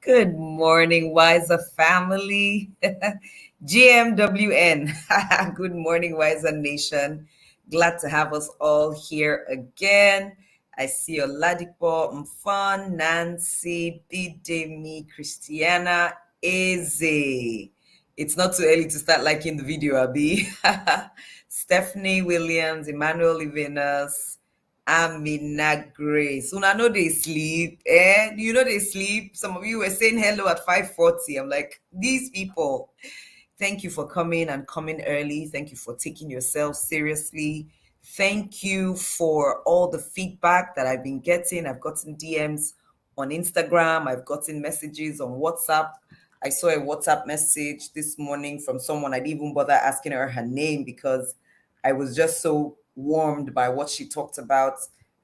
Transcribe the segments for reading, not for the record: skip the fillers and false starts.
Good morning, WISER family. GMWN. Good morning, WISER Nation. Glad to have us all here again. I see Oladipo, Mfon, Nancy, Bidemi, Christiana, Eze. It's not too early to start liking the video, Abi. Stephanie Williams, Emmanuel Livinus, Amina Grace. Una know they sleep. You know they sleep. Some of you were saying hello at 5:40. I'm like, these people. Thank you for coming and coming early. Thank you for taking yourself seriously. Thank you for all the feedback that I've been getting. I've gotten DMs on Instagram. I've gotten messages on WhatsApp. I saw a WhatsApp message this morning from someone. I didn't even bother asking her name because I was just so warmed by what she talked about.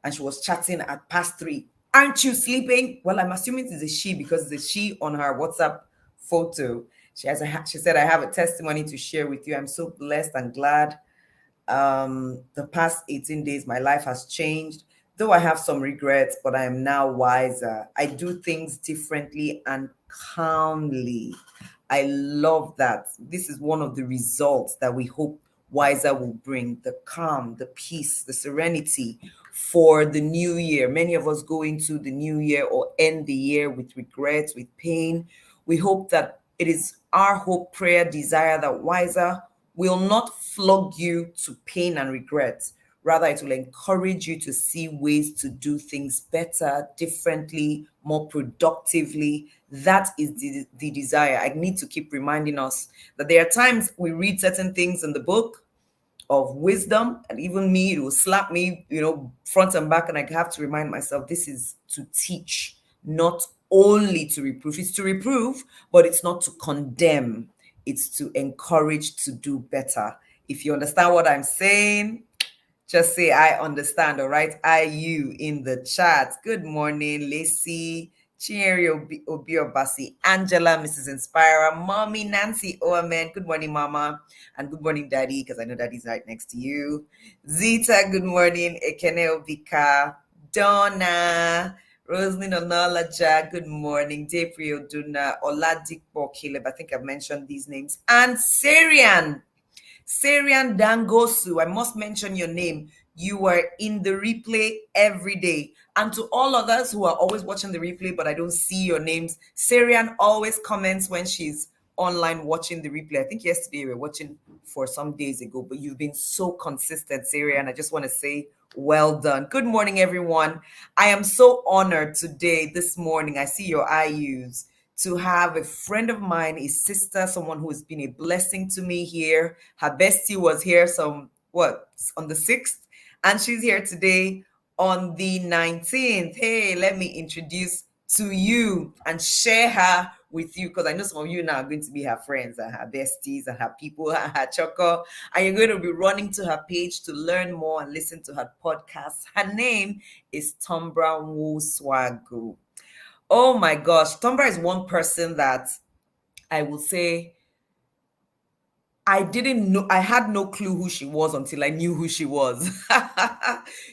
And she was chatting at past 3. Aren't you sleeping? Well, I'm assuming it's a she because it's a she on her WhatsApp photo. She said, I have a testimony to share with you. I'm so blessed and glad. The past 18 days, my life has changed. Though I have some regrets, but I am now wiser. I do things differently and calmly. I love that. This is one of the results that we hope WISER will bring: the calm, the peace, the serenity for the new year. Many of us go into the new year or end the year with regrets, with pain. We hope that it is our hope, prayer, desire that WISER will not flog you to pain and regret. Rather, it will encourage you to see ways to do things better, differently, more productively. That is the desire. I need to keep reminding us that there are times we read certain things in the book of wisdom, and even me, it will slap me, front and back, and I have to remind myself this is to teach, not only to reprove. It's to reprove, but it's not to condemn. It's to encourage to do better. If you understand what I'm saying, just say I understand, all right? You in the chat. Good morning, Lacey, Chieri Obiobasi, Angela, Mrs. Inspirer, Mommy Nancy Oamen. Good morning, Mama. And good morning, Daddy, because I know Daddy's right next to you. Zita, good morning. Ekene Obika, Donna, Roslyn Onalaja, good morning. Daprio Duna, Oladipo Caleb, I think I've mentioned these names. And Syrian Dangosu, I must mention your name. You are in the replay every day. And to all others who are always watching the replay, but I don't see your names, Syrian always comments when she's online watching the replay. I think yesterday we were watching for some days ago, but you've been so consistent, Syrian. I just want to say well done. Good morning, everyone. I am so honored today, this morning. I see your IUs. To have a friend of mine, a sister, someone who has been a blessing to me here. Her bestie was here on the 6th, and she's here today on the 19th. Hey, let me introduce to you and share her with you, because I know some of you now are going to be her friends and her besties and her people and her choco, and you're going to be running to her page to learn more and listen to her podcast. Her name is Tonbra Nwosuagwu. Oh my gosh, Tonbra is one person that I will say I didn't know. I had no clue who she was until I knew who she was.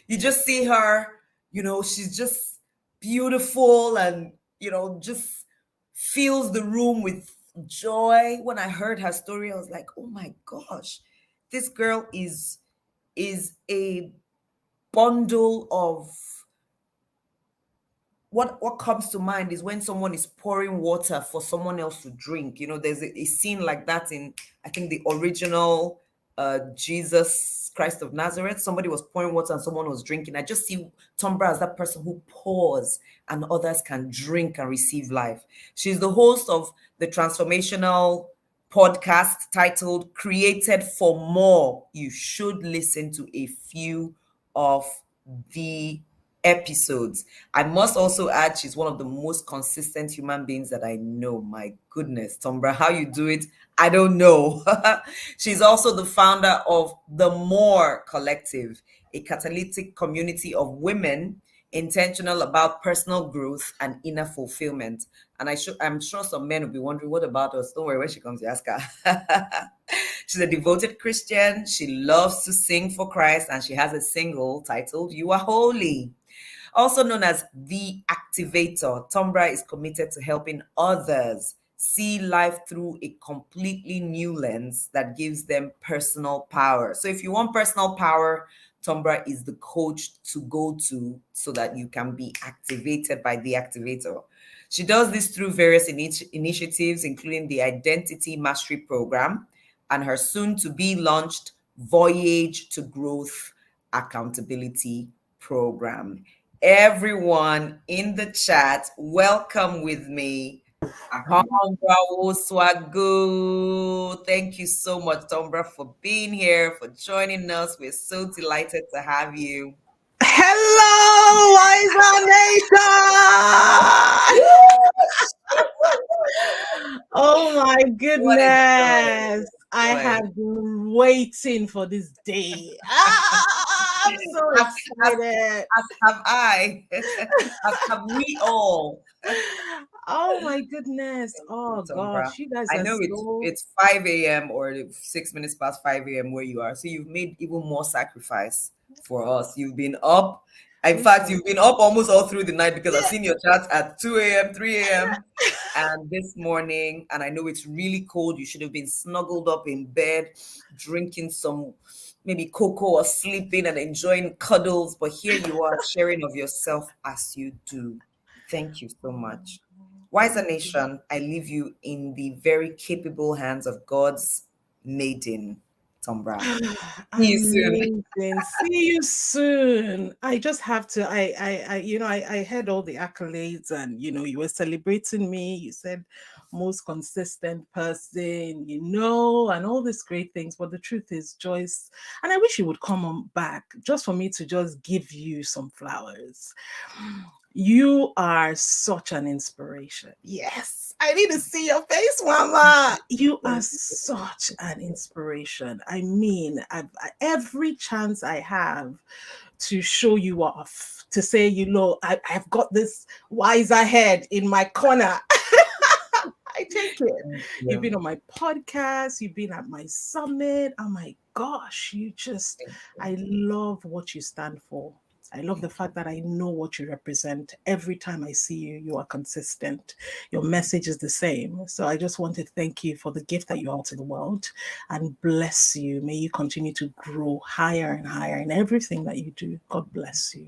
You just see her, she's just beautiful and, just fills the room with joy. When I heard her story, I was like, oh my gosh, this girl is a bundle of what comes to mind is when someone is pouring water for someone else to drink. There's a scene like that in, I think, the original Jesus Christ of Nazareth. Somebody was pouring water and someone was drinking. I just see Tonbra as that person who pours and others can drink and receive life. She's the host of the transformational podcast titled Created for More. You should listen to a few of the episodes. I must also add, she's one of the most consistent human beings that I know. My goodness, Tonbra, how you do it, I don't know. She's also the founder of the More Collective, a catalytic community of women intentional about personal growth and inner fulfillment. And I'm sure some men will be wondering, what about us? Don't worry, when she comes, you ask her. She's a devoted Christian. She loves to sing for Christ, and she has a single titled You Are Holy. Also known as the activator. Tonbra is committed to helping others see life through a completely new lens that gives them personal power. So if you want personal power, Tonbra is the coach to go to so that you can be activated by the activator. She does this through various initiatives, including the Identity Mastery Program and her soon to be launched Voyage to Growth Accountability Program. Everyone in the chat, welcome with me, Tonbra Nwosuagwu. Thank you so much, Tonbra, for being here, for joining us. We're so delighted to have you. Hello, WISER Nation! Oh my What a goodness. I joy. have been waiting for this day. I'm so As, as, excited. as have I. As have we all. Oh my goodness. Thank you, Oh Tonbra. gosh, you guys I are know so. it's 5 a.m. or 6 minutes past 5 a.m. where you are. So you've made even more sacrifice for us. You've been up. In fact, Listen. you've been up almost all through the night because I've Yeah. seen your chats at 2 a.m., 3 a.m. And this morning, and I know it's really cold. You should have been snuggled up in bed, drinking some maybe cocoa or sleeping and enjoying cuddles. But here you are sharing of yourself as you do. Thank you so much. Wiser Nation, I leave you in the very capable hands of God's maiden, Tonbra. See you soon. Amazing. See you soon. I just have to. I heard all the accolades, and you were celebrating me. You said most consistent person, and all these great things. But the truth is, Joyce, and I wish you would come on back just for me to just give you some flowers. You are such an inspiration. Yes, I need to see your face, Mama. You are Thank such an inspiration. I mean, every chance I have to show you off, to say, I've got this wiser head in my corner. I take it. You've been you. on my podcast, you've been at my summit. Oh my gosh, Thank I love what you stand for. I love the fact that I know what you represent. Every time I see you, you are consistent. Your message is the same. So I just want to thank you for the gift that you are to the world and bless you. May you continue to grow higher and higher in everything that you do. God bless you.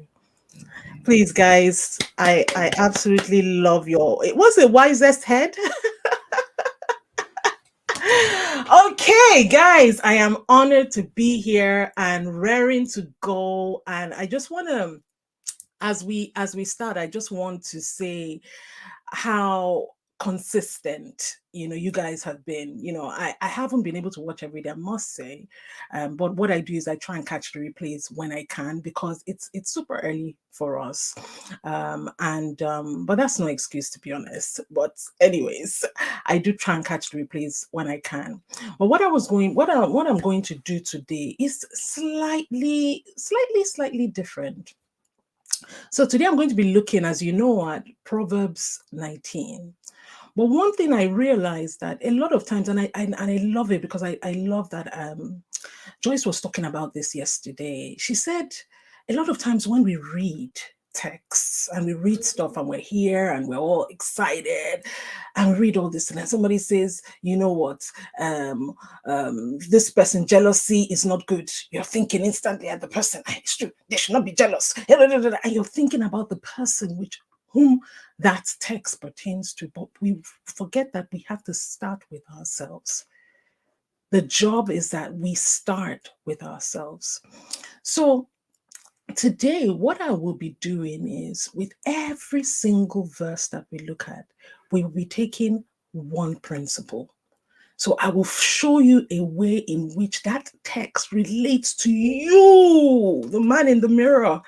Please, guys, I absolutely love it was the wisest head. Okay, guys, I am honored to be here and raring to go. And I just want to, as we start, I just want to say how consistent you guys have been. I haven't been able to watch every day, I must say, but what I do is I try and catch the replays when I can, because it's super early for us, and but that's no excuse, to be honest. But anyways, I do try and catch the replays when I can. But what I'm going to do today is slightly different. So today I'm going to be looking, as you know, at Proverbs 19. But one thing I realized that a lot of times, and I love it, because I love that Joyce was talking about this yesterday. She said a lot of times when we read texts and we read stuff and we're here and we're all excited and we read all this, and then somebody says, you know what, this person, jealousy is not good. You're thinking instantly at the person. It's true, they should not be jealous. And you're thinking about the person whom that text pertains to. But we forget that we have to start with ourselves. The job is that we start with ourselves. So today, what I will be doing is, with every single verse that we look at, we will be taking one principle. So I will show you a way in which that text relates to you, the man in the mirror.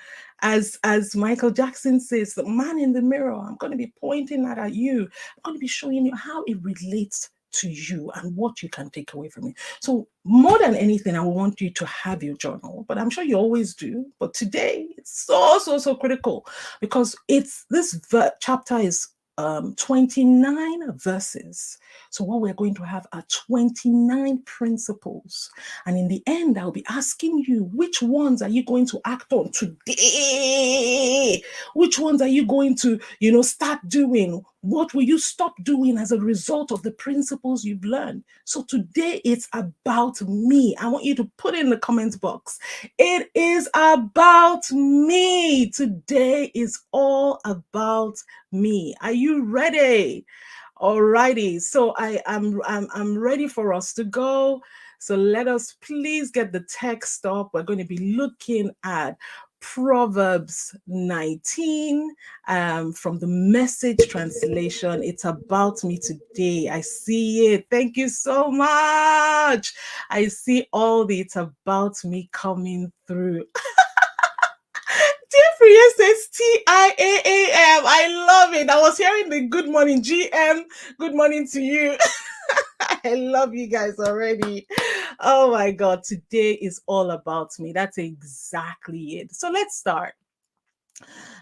As Michael Jackson says, the man in the mirror. I'm going to be pointing that at you. I'm going to be showing you how it relates to you and what you can take away from it. So more than anything, I want you to have your journal, but I'm sure you always do. But today, it's so critical, because this chapter is 29 verses. So what we're going to have are 29 principles. And in the end, I'll be asking you, which ones are you going to act on today? Which ones are you going to, start doing? What will you stop doing as a result of the principles you've learned? So today it's about me. I want you to put in the comments box. It is about me. Today is all about me. Are you ready? Alrighty. So I'm ready for us to go. So let us please get the text up. We're going to be looking at Proverbs 19 from the Message translation. It's about me today. I see it. Thank you so much. I see all the it's about me coming through. Jeffrey says TIAAM. I love it. I was hearing the good morning GM. Good morning to you. I love you guys already. Oh my God. Today is all about me. That's exactly it. So let's start.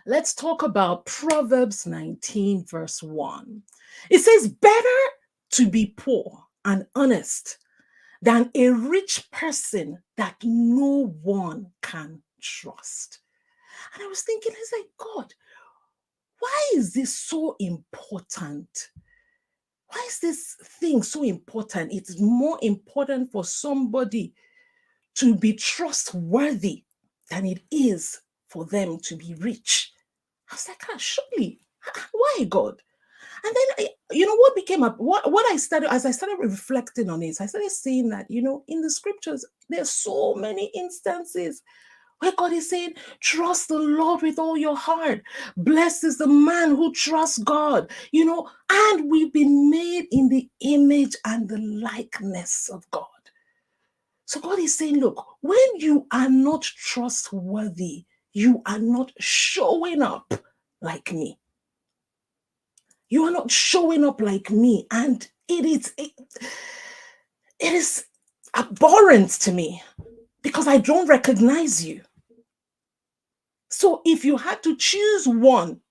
Let's talk about Proverbs 19, verse 1. It says, better to be poor and honest than a rich person that no one can trust. And I was thinking, I said, God, why is this so important? Why is this thing so important? It's more important for somebody to be trustworthy than it is for them to be rich. I was like, surely, why, God? And then, what became up, what I started, as I started reflecting on it, I started seeing that, in the scriptures, there's so many instances where God is saying, trust the Lord with all your heart. Blessed is the man who trusts God, and we've been made in the image and the likeness of God. So God is saying, look, when you are not trustworthy, you are not showing up like me. You are not showing up like me. And it is abhorrent to me because I don't recognize you. So if you had to choose one,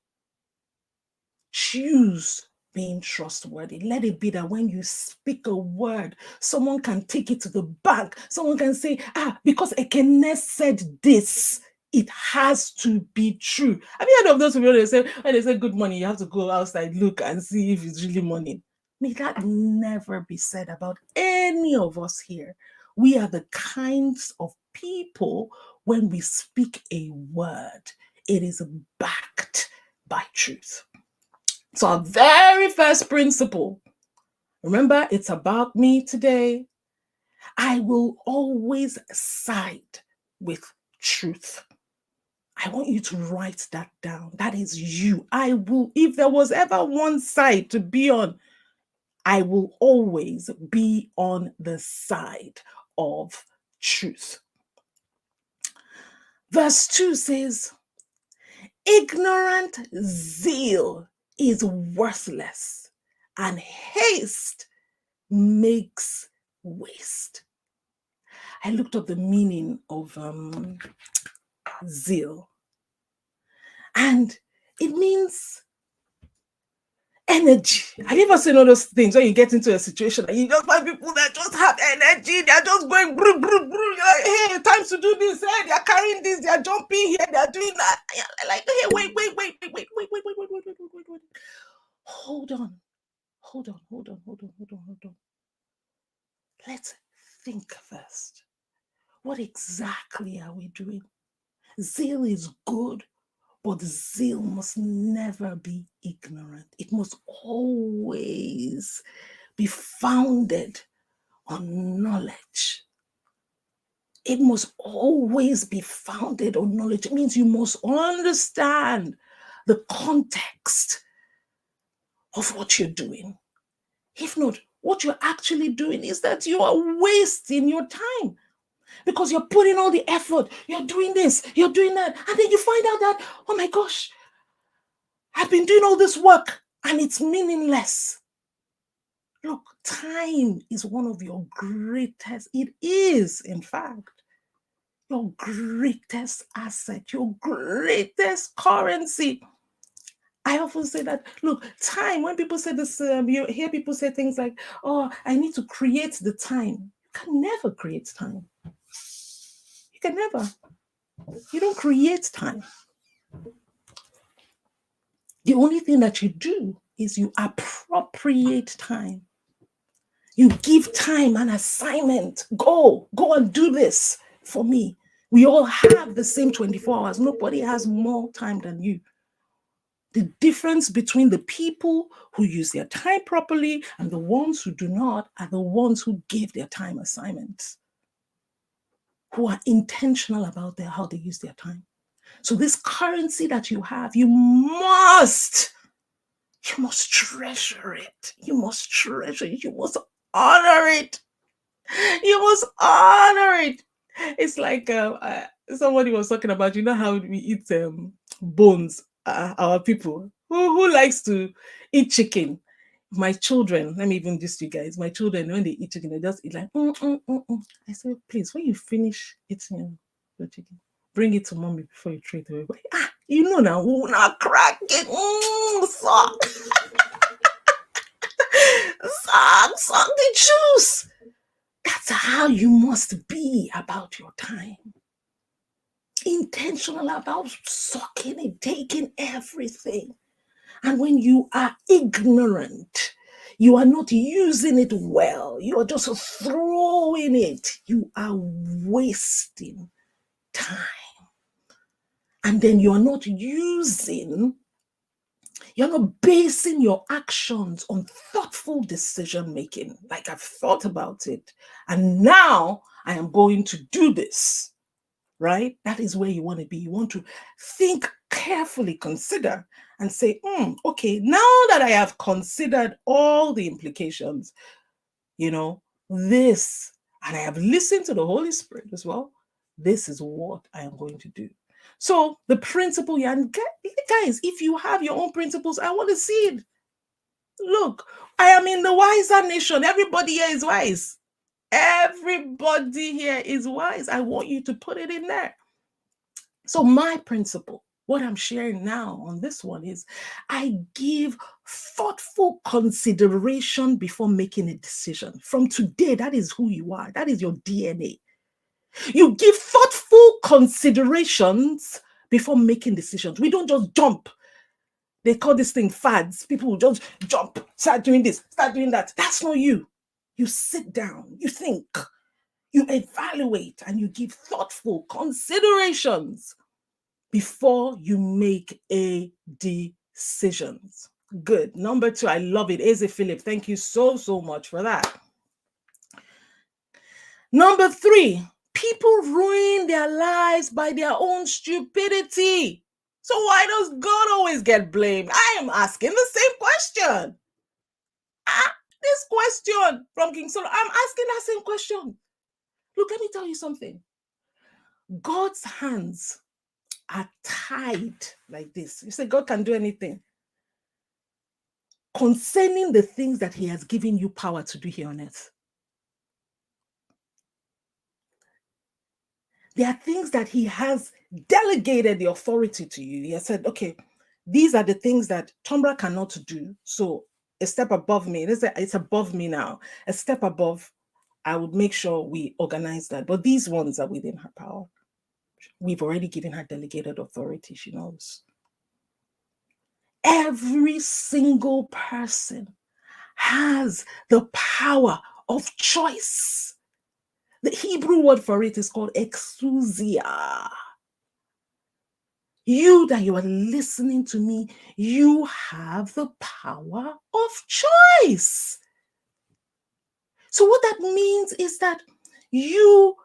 choose being trustworthy. Let it be that when you speak a word, someone can take it to the bank. Someone can say, because Ekene said this, it has to be true. Have you heard of those people when they say good morning, you have to go outside, look and see if it's really morning? May that never be said about any of us here. We are the kinds of people, when we speak a word, it is backed by truth. So our very first principle, remember, it's about me today. I will always side with truth. I want you to write that down. That is you. I will, if there was ever one side to be on, I will always be on the side of truth. Verse 2 says, ignorant zeal is worthless, and haste makes waste. I looked up the meaning of zeal, and it means energy. Have you ever seen all those things when you get into a situation and you just find people that just have energy, they're just going brr, brr, brr. You're like, hey, time to do this. Hey, they're carrying this, they're jumping here, they're doing that. You're like, hey, wait. Hold on. Let's think first. What exactly are we doing? Zeal is good, but zeal must never be ignorant. It must always be founded on knowledge. It must always be founded on knowledge. It means you must understand the context of what you're doing. If not, what you're actually doing is that you are wasting your time, because you're putting all the effort, you're doing this, you're doing that, and then you find out that, oh my gosh, I've been doing all this work and it's meaningless. Look, time is one of your greatest, it is, in fact, your greatest asset, your greatest currency. I often say that, look, time, when people say this, you hear people say things like, oh, I need to create the time. You can never create time. You can never. You don't create time. The only thing that you do is you appropriate time. You give time an assignment. Go and do this for me. We all have the same 24 hours. Nobody has more time than you. The difference between the people who use their time properly and the ones who do not are the ones who give their time assignments, who are intentional about how they use their time. So this currency that you have, you must treasure it. You must treasure it. You must honor it. You must honor it. It's like somebody was talking about, you know how we eat bones, our people. Who likes to eat chicken? My children, let me even just you guys, my children, when they eat chicken, they just eat like, I say, please, when you finish eating your chicken, bring it to mommy before you throw it away. You know now, now crack it, suck. suck the juice. That's how you must be about your time. Intentional about sucking it, taking everything. And when you are ignorant, you are not using it well, you are just throwing it, you are wasting time. And then you're not basing your actions on thoughtful decision making. Like, I've thought about it, and now I am going to do this, right? That is where you want to be. You want to think carefully, consider, and say, okay, now that I have considered all the implications, this, and I have listened to the Holy Spirit as well, this is what I am going to do. So the principle, and guys, if you have your own principles, I want to see it. Look, I am in the WISER nation. Everybody here is wise. Everybody here is wise. I want you to put it in there. So my principle, what I'm sharing now on this one, is I give thoughtful consideration before making a decision. From today, that is who you are. That is your DNA. You give thoughtful considerations before making decisions. We don't just jump. They call this thing fads. People will just jump, start doing this, start doing that. That's not you. You sit down, you think, you evaluate, and you give thoughtful considerations before you make a decisions. Good. Number 2, I love it. Eze Philip, thank you so much for that. Number 3, people ruin their lives by their own stupidity. So why does God always get blamed? I am asking the same question. This question from King Solomon, I'm asking that same question. Look, let me tell you something. God's hands are tied like this. You say God can do anything concerning the things that he has given you power to do here on earth. There are things that he has delegated the authority to you. He has said, okay, these are the things that Tonbra cannot do. So a step above me, it's above me now. A step above, I would make sure we organize that. But these ones are within her power. We've already given her delegated authority. She knows. Every single person has the power of choice. The Hebrew word for it is called exousia. You that you are listening to me, you have the power of choice. So what that means is that you,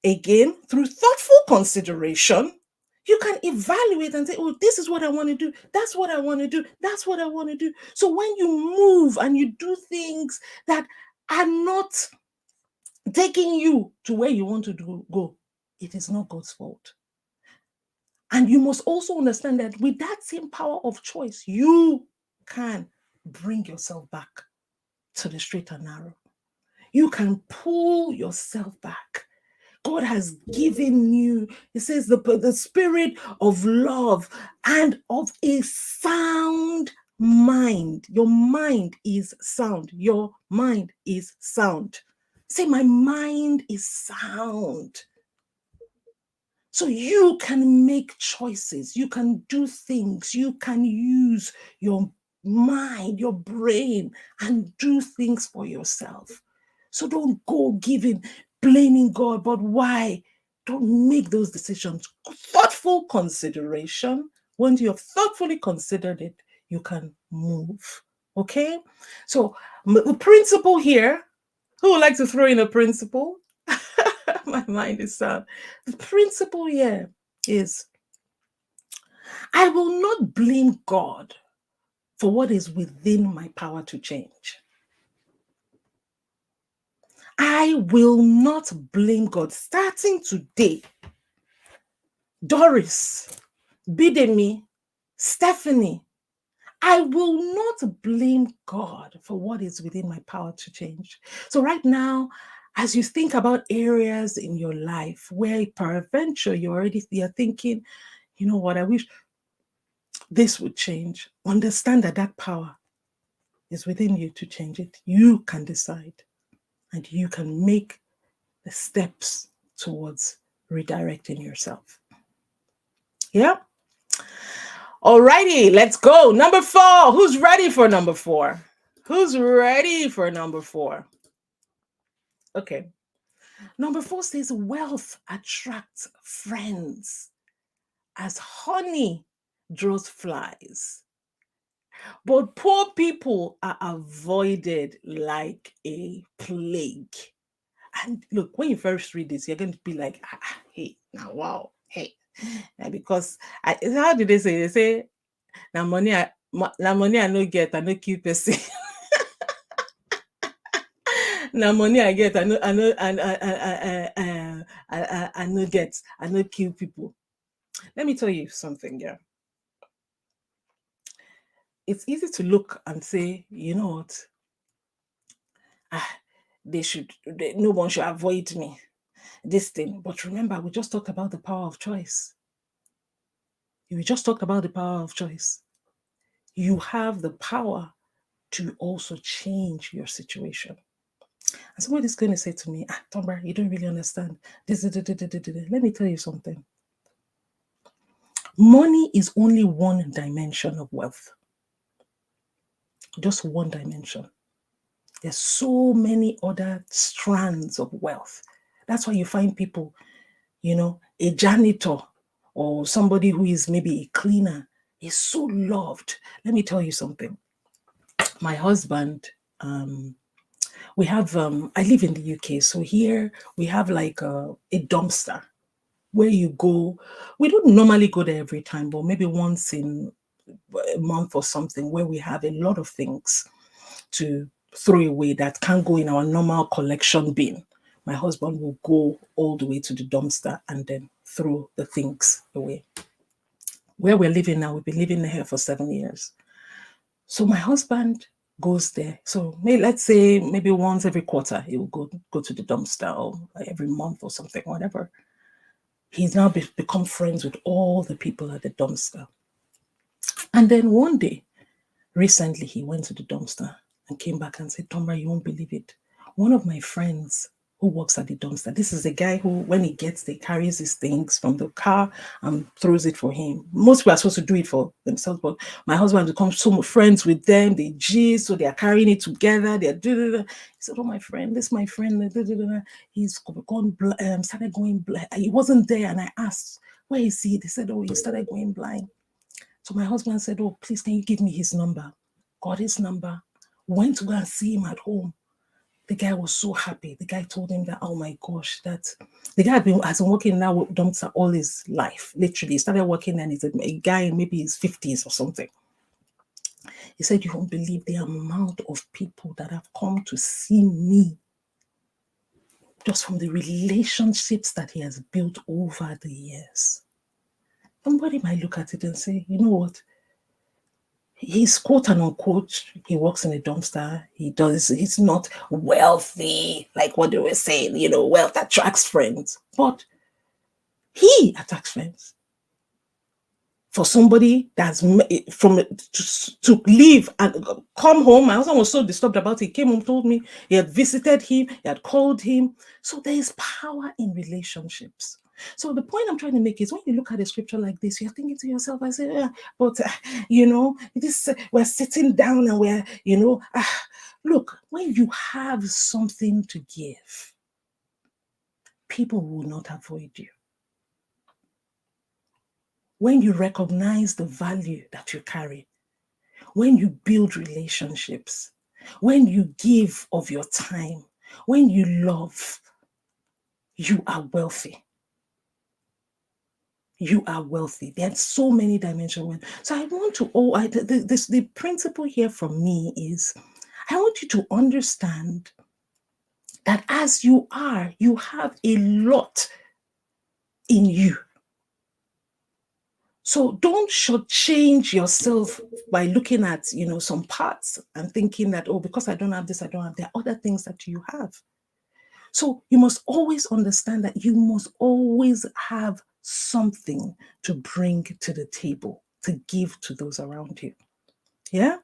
again, through thoughtful consideration, you can evaluate and say, oh, this is what I want to do. That's what I want to do. That's what I want to do. So when you move and you do things that are not taking you to where you want to go, it is not God's fault. And you must also understand that with that same power of choice, you can bring yourself back to the straight and narrow. You can pull yourself back. God has given you, it says, the spirit of love and of a sound mind. Your mind is sound. Your mind is sound. Say, my mind is sound. So you can make choices. You can do things. You can use your mind, your brain, and do things for yourself. So don't go blaming God, but why? Don't make those decisions. Thoughtful consideration. Once you have thoughtfully considered it, you can move. Okay? So the principle here, who would like to throw in a principle? My mind is sound. The principle here is I will not blame God for what is within my power to change. I will not blame God. Starting today, Doris, Bidemi, Stephanie, I will not blame God for what is within my power to change. So right now, as you think about areas in your life where peradventure you're thinking, you know what, I wish this would change. Understand that that power is within you to change it. You can decide and you can make the steps towards redirecting yourself. Yeah. Alrighty, let's go. Number 4. Who's ready for number 4? Who's ready for number 4? Okay. Number 4 says wealth attracts friends as honey draws flies. But poor people are avoided like a plague. And look, when you first read this, you're going to be like, hey, now, wow, hey. Because how did they say? They say, now money I no get, I no kill person. Now money I get, I no get, I no kill people. Let me tell you something, yeah. It's easy to look and say, you know what? No one should avoid me. This thing. But remember, we just talked about the power of choice. We just talked about the power of choice. You have the power to also change your situation. And somebody's going to say to me, Tonbra, you don't really understand. Let me tell you something. Money is only one dimension of wealth. Just one dimension. There's so many other strands of wealth. That's why you find people, a janitor or somebody who is maybe a cleaner is so loved. Let me tell you something. My husband, we have, I live in the UK. So here we have like a dumpster where you go. We don't normally go there every time, but maybe once in a month or something, where we have a lot of things to throw away that can't go in our normal collection bin. My husband will go all the way to the dumpster and then throw the things away. Where we're living now, we've been living here for 7 years. So my husband goes there. So let's say maybe once every quarter, he will go to the dumpster, or every month or something, whatever. He's now become friends with all the people at the dumpster. And then one day, recently, he went to the dumpster and came back and said, Tonbra, you won't believe it. One of my friends who works at the dumpster, this is a guy who, when he gets there, carries his things from the car and throws it for him. Most people are supposed to do it for themselves, but my husband becomes so much friends with them. They gist, so they are carrying it together. They're He said, oh, my friend, this is my friend. He's started going blind. He wasn't there, and I asked, where is he? They said, oh, he started going blind. So my husband said, oh, please, can you give me his number? Got his number. Went to go and see him at home. The guy was so happy. The guy told him that, oh my gosh, that the guy has been working now with dumpster all his life. Literally, he started working and he's a guy in maybe his 50s or something. He said, you won't believe the amount of people that have come to see me just from the relationships that he has built over the years. Somebody might look at it and say, you know what? He's quote and unquote, he works in a dumpster. He's not wealthy, like what they were saying, wealth attracts friends. But he attracts friends. for somebody to leave and come home. My husband was so disturbed about it. He came home, told me he had visited him, he had called him. So there is power in relationships. So the point I'm trying to make is when you look at a scripture like this, you're thinking to yourself, I say, yeah, but this we're sitting down and we're, look, when you have something to give, people will not avoid you. When you recognize the value that you carry, when you build relationships, when you give of your time, when you love, you are wealthy. You are wealthy. There's so many dimensions. So I want to, the principle here from me is, I want you to understand that as you are, you have a lot in you. So don't shortchange yourself by looking at, some parts and thinking that, oh, because I don't have this, I don't have, there are other things that you have. So you must always understand that you must always have something to bring to the table, to give to those around you. Yeah,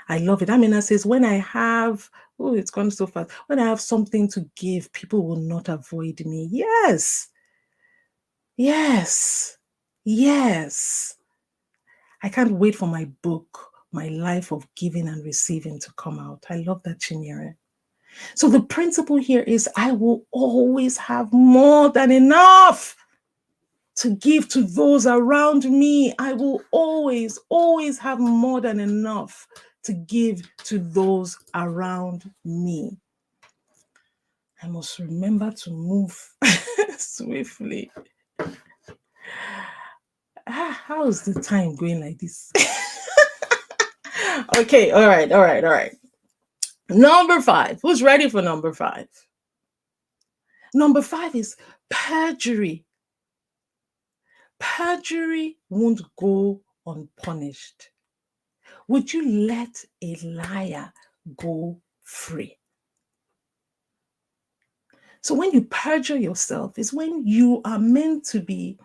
I love it. Amina says, when I have, oh, it's gone so fast. When I have something to give, people will not avoid me. Yes. Yes. Yes. I can't wait for my book, My Life of Giving and Receiving, to come out. I love that, Chinyere. So the principle here is I will always have more than enough to give to those around me. I will always, always have more than enough to give to those around me. I must remember to move swiftly. How is the time going like this? Okay, all right. Number 5. Who's ready for number 5? Number 5 is perjury. Perjury won't go unpunished. Would you let a liar go free? So when you perjure yourself is when you are meant to be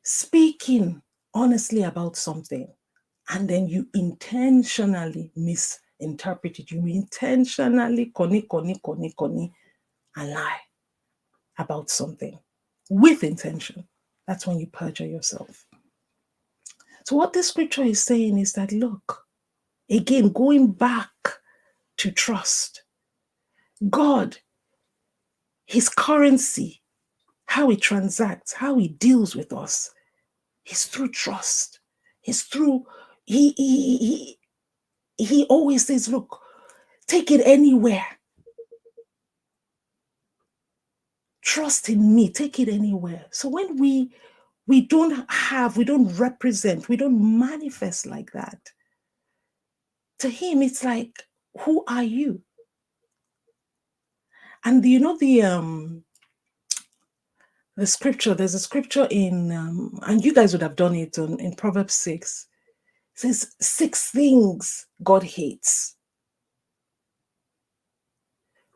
speaking honestly about something, and then you intentionally misinterpret it. You intentionally koni, and lie about something with intention. That's when you perjure yourself. So what this scripture is saying is that, look, again, going back to trust, God, his currency, how he transacts, how he deals with us, is through trust. It's through, he always says, look, take it anywhere. Trust in me, take it anywhere. So when we don't represent, we don't manifest like that, to him, it's like, who are you? And the scripture, there's a scripture in, and you guys would have done it in Proverbs 6. It says 6 things God hates.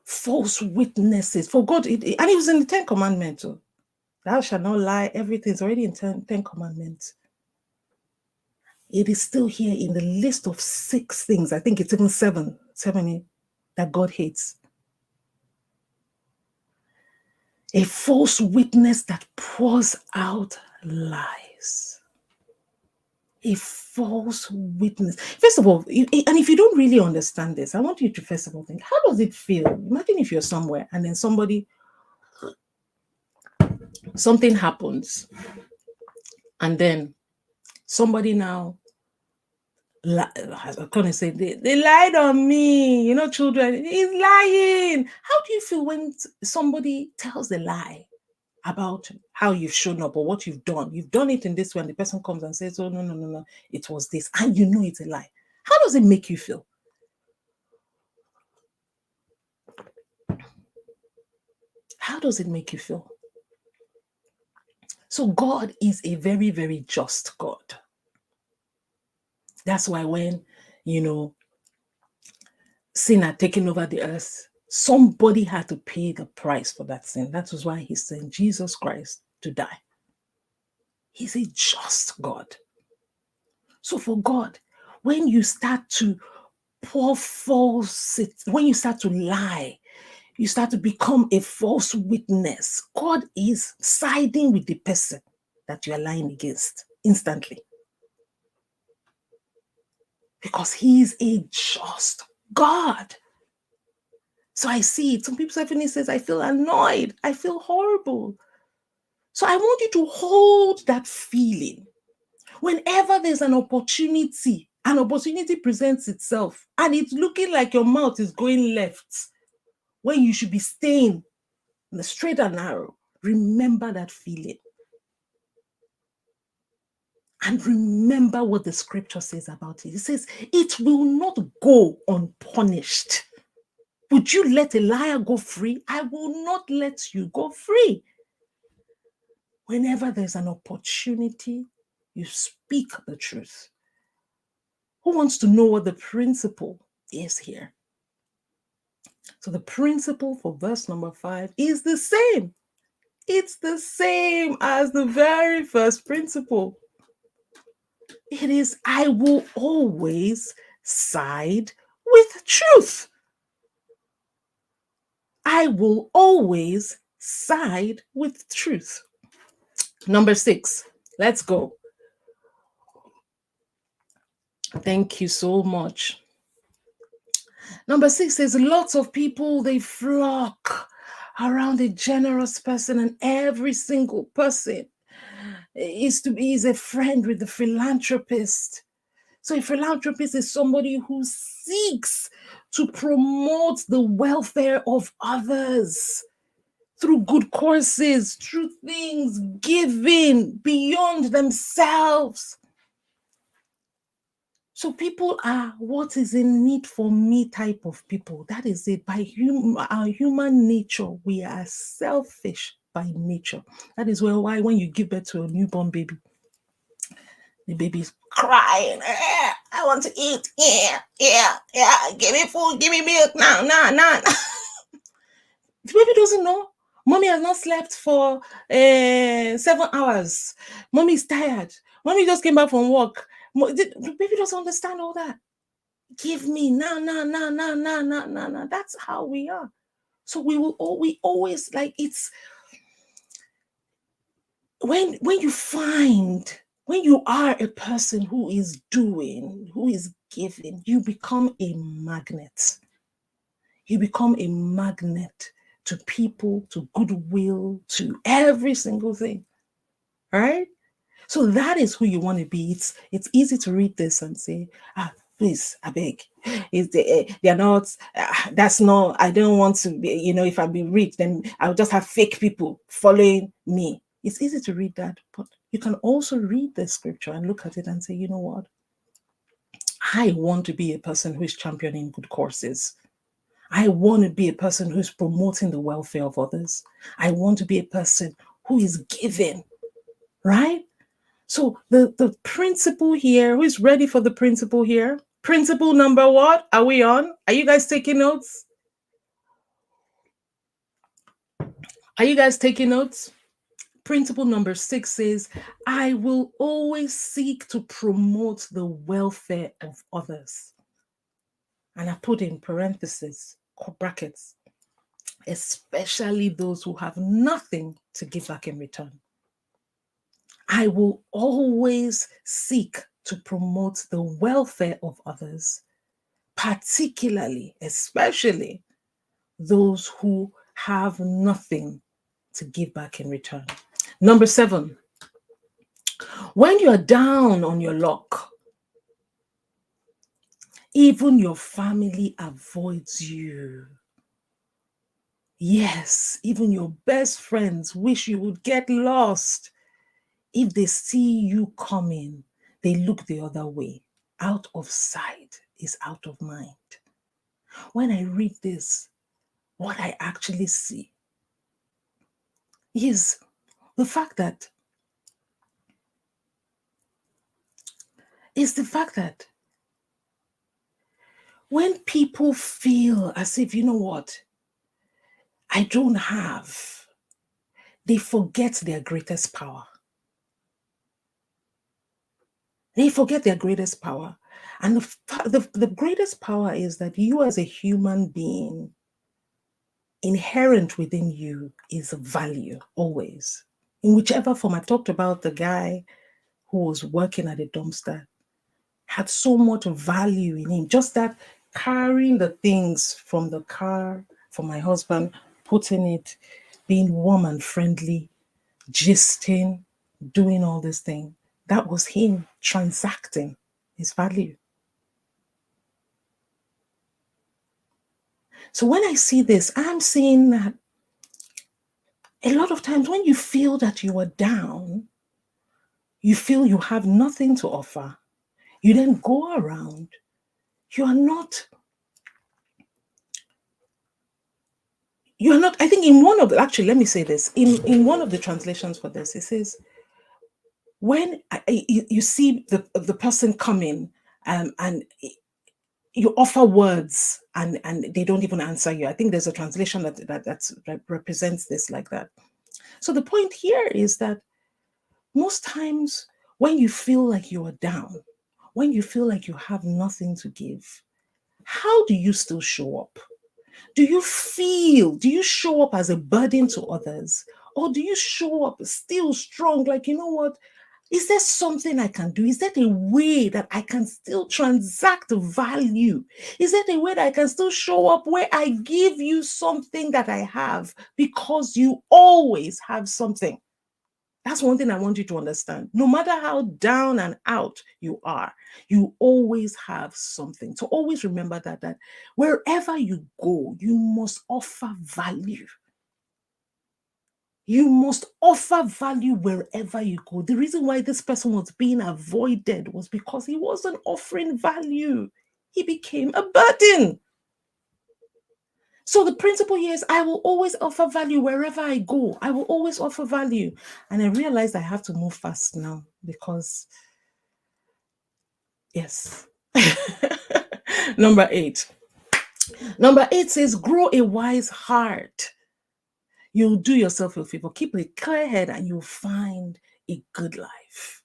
False witnesses. For God, and it was in the 10 Commandments. Too. Thou shalt not lie. Everything's already in 10 Commandments. It is still here in the list of 6 things. I think it's even 7 that God hates. A false witness that pours out lies. A false witness. First of all, and if you don't really understand this, I want you to first of all think, how does it feel? Imagine if you're somewhere and then something happens, and then somebody now, I'm going to say, they lied on me, children, he's lying. How do you feel when somebody tells a lie about how you've shown up or what you've done? You've done it in this way, and the person comes and says, oh, no, it was this, and you know it's a lie. How does it make you feel? How does it make you feel? So God is a very, very just God. That's why when, sin had taken over the earth, somebody had to pay the price for that sin. That was why he sent Jesus Christ to die. He's a just God. So for God, when you start to pour when you start to lie, you start to become a false witness, God is siding with the person that you are lying against instantly. Because he is a just God. So I see it. Some people even says, I feel annoyed. I feel horrible. So I want you to hold that feeling. Whenever there's an opportunity presents itself, and it's looking like your mouth is going left when you should be staying in the straight and narrow, remember that feeling. And remember what the scripture says about it. It says, it will not go unpunished. Would you let a liar go free? I will not let you go free. Whenever there's an opportunity, you speak the truth. Who wants to know what the principle is here? So the principle for verse number 5 is the same. It's the same as the very first principle. It is, I will always side with truth. I will always side with truth. Number 6, let's go. Thank you so much. Number 6 says, lots of people, they flock around a generous person, and every single person is a friend with the philanthropist. So a philanthropist is somebody who seeks to promote the welfare of others through good courses, through things given beyond themselves. So people are what is in need for me type of people. That is it. By our human nature, we are selfish by nature. That is why when you give birth to a newborn baby, the baby's crying. I want to eat. Yeah. Give me food. Give me milk. Nah. The baby doesn't know. Mommy has not slept for 7 hours. Mommy is tired. Mommy just came back from work. The baby doesn't understand all that. Give me nah. That's how we are. So we always like it's when you are a person who is doing, who is giving, you become a magnet. You become a magnet to people, to goodwill, to every single thing. Right? So that is who you want to be. It's easy to read this and say, please, I beg. They're not, that's not, I don't want to be, if I be rich, then I'll just have fake people following me. It's easy to read that, but you can also read the scripture and look at it and say, you know what? I want to be a person who is championing good courses. I want to be a person who's promoting the welfare of others. I want to be a person who is giving, right? So the principle here, who is ready for the principle here? Principle number what? Are we on? Are you guys taking notes? Are you guys taking notes? Principle number 6 says, I will always seek to promote the welfare of others. And I put in parentheses, brackets, especially those who have nothing to give back in return. I will always seek to promote the welfare of others, particularly, especially those who have nothing to give back in return. Number 7, when you are down on your luck, even your family avoids you. Yes, even your best friends wish you would get lost. If they see you coming, they look the other way. Out of sight is out of mind. When I read this, what I actually see is the fact that when people feel as if, you know what, I don't have, they forget their greatest power. They forget their greatest power. And the greatest power is that you as a human being, inherent within you is a value always. In whichever form, I talked about the guy who was working at a dumpster, had so much value in him. Just that carrying the things from the car for my husband, putting it, being warm and friendly, gisting, doing all this thing. That was him transacting his value. So when I see this, I'm seeing that a lot of times when you feel that you are down, you feel you have nothing to offer, you then go around, you are not, I think in one of the, actually, let me say this, in one of the translations for this, it says, when you see the person coming, and you offer words and they don't even answer you. I think there's a translation that represents this like that. So the point here is that most times when you feel like you are down, when you feel like you have nothing to give, how do you still show up? Do you show up as a burden to others? Or do you show up still strong, like, you know what? Is there something I can do? Is there a way that I can still transact value? Is there a way that I can still show up where I give you something that I have because you always have something? That's one thing I want you to understand. No matter how down and out you are, you always have something. So always remember that wherever you go, you must offer value. You must offer value wherever you go. The reason why this person was being avoided was because he wasn't offering value. He became a burden. So the principle here is I will always offer value wherever I go. I will always offer value. And I realized I have to move fast now because, yes. Number 8. Number 8 says, grow a wise heart. You'll do yourself a favor. Keep a clear head and you'll find a good life.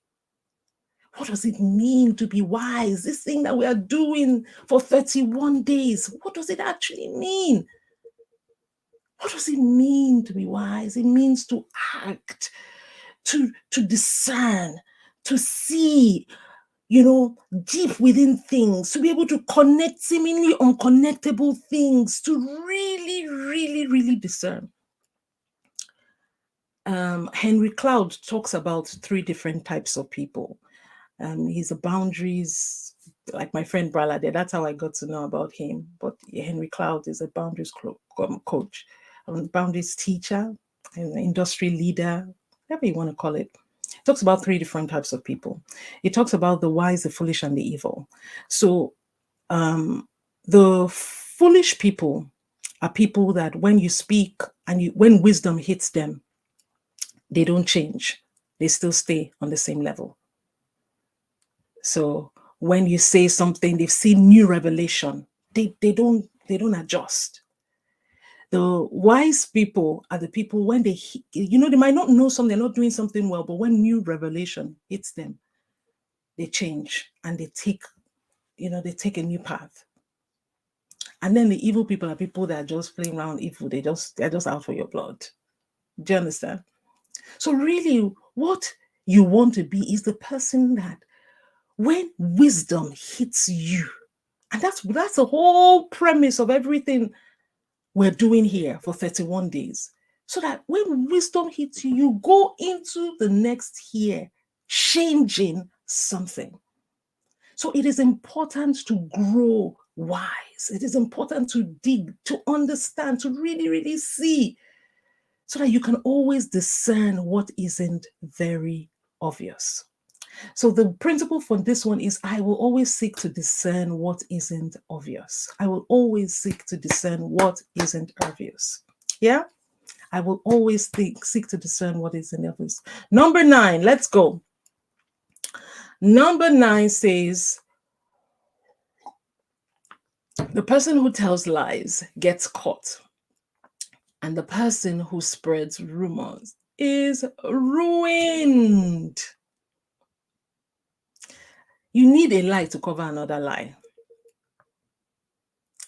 What does it mean to be wise? This thing that we are doing for 31 days, what does it actually mean? What does it mean to be wise? It means to act, to discern, to see, deep within things, to be able to connect seemingly unconnectable things, to really, really, really discern. Henry Cloud talks about 3 different types of people. He's a boundaries, like my friend Brala there. That's how I got to know about him. But Henry Cloud is a boundaries coach, boundaries teacher, an industry leader, whatever you want to call it. He talks about 3 different types of people. He talks about the wise, the foolish, and the evil. So the foolish people are people that when you speak and when wisdom hits them, they don't change. They still stay on the same level. So when you say something, they've seen new revelation. They don't adjust. The wise people are the people when they might not know something, they're not doing something well, but when new revelation hits them, they change and they take a new path. And then the evil people are people that are just playing around evil. They're just out for your blood. Do you understand? So really, what you want to be is the person that when wisdom hits you, and that's the whole premise of everything we're doing here for 31 days. So that when wisdom hits you, you go into the next year changing something. So it is important to grow wise. It is important to dig, to understand, to really, really see, so that you can always discern what isn't very obvious. So the principle for this one is I will always seek to discern what isn't obvious. I will always seek to discern what isn't obvious. Yeah? I will always seek to discern what isn't obvious. Number 9, let's go. Number 9 says, the person who tells lies gets caught, and the person who spreads rumors is ruined. You need a lie to cover another lie.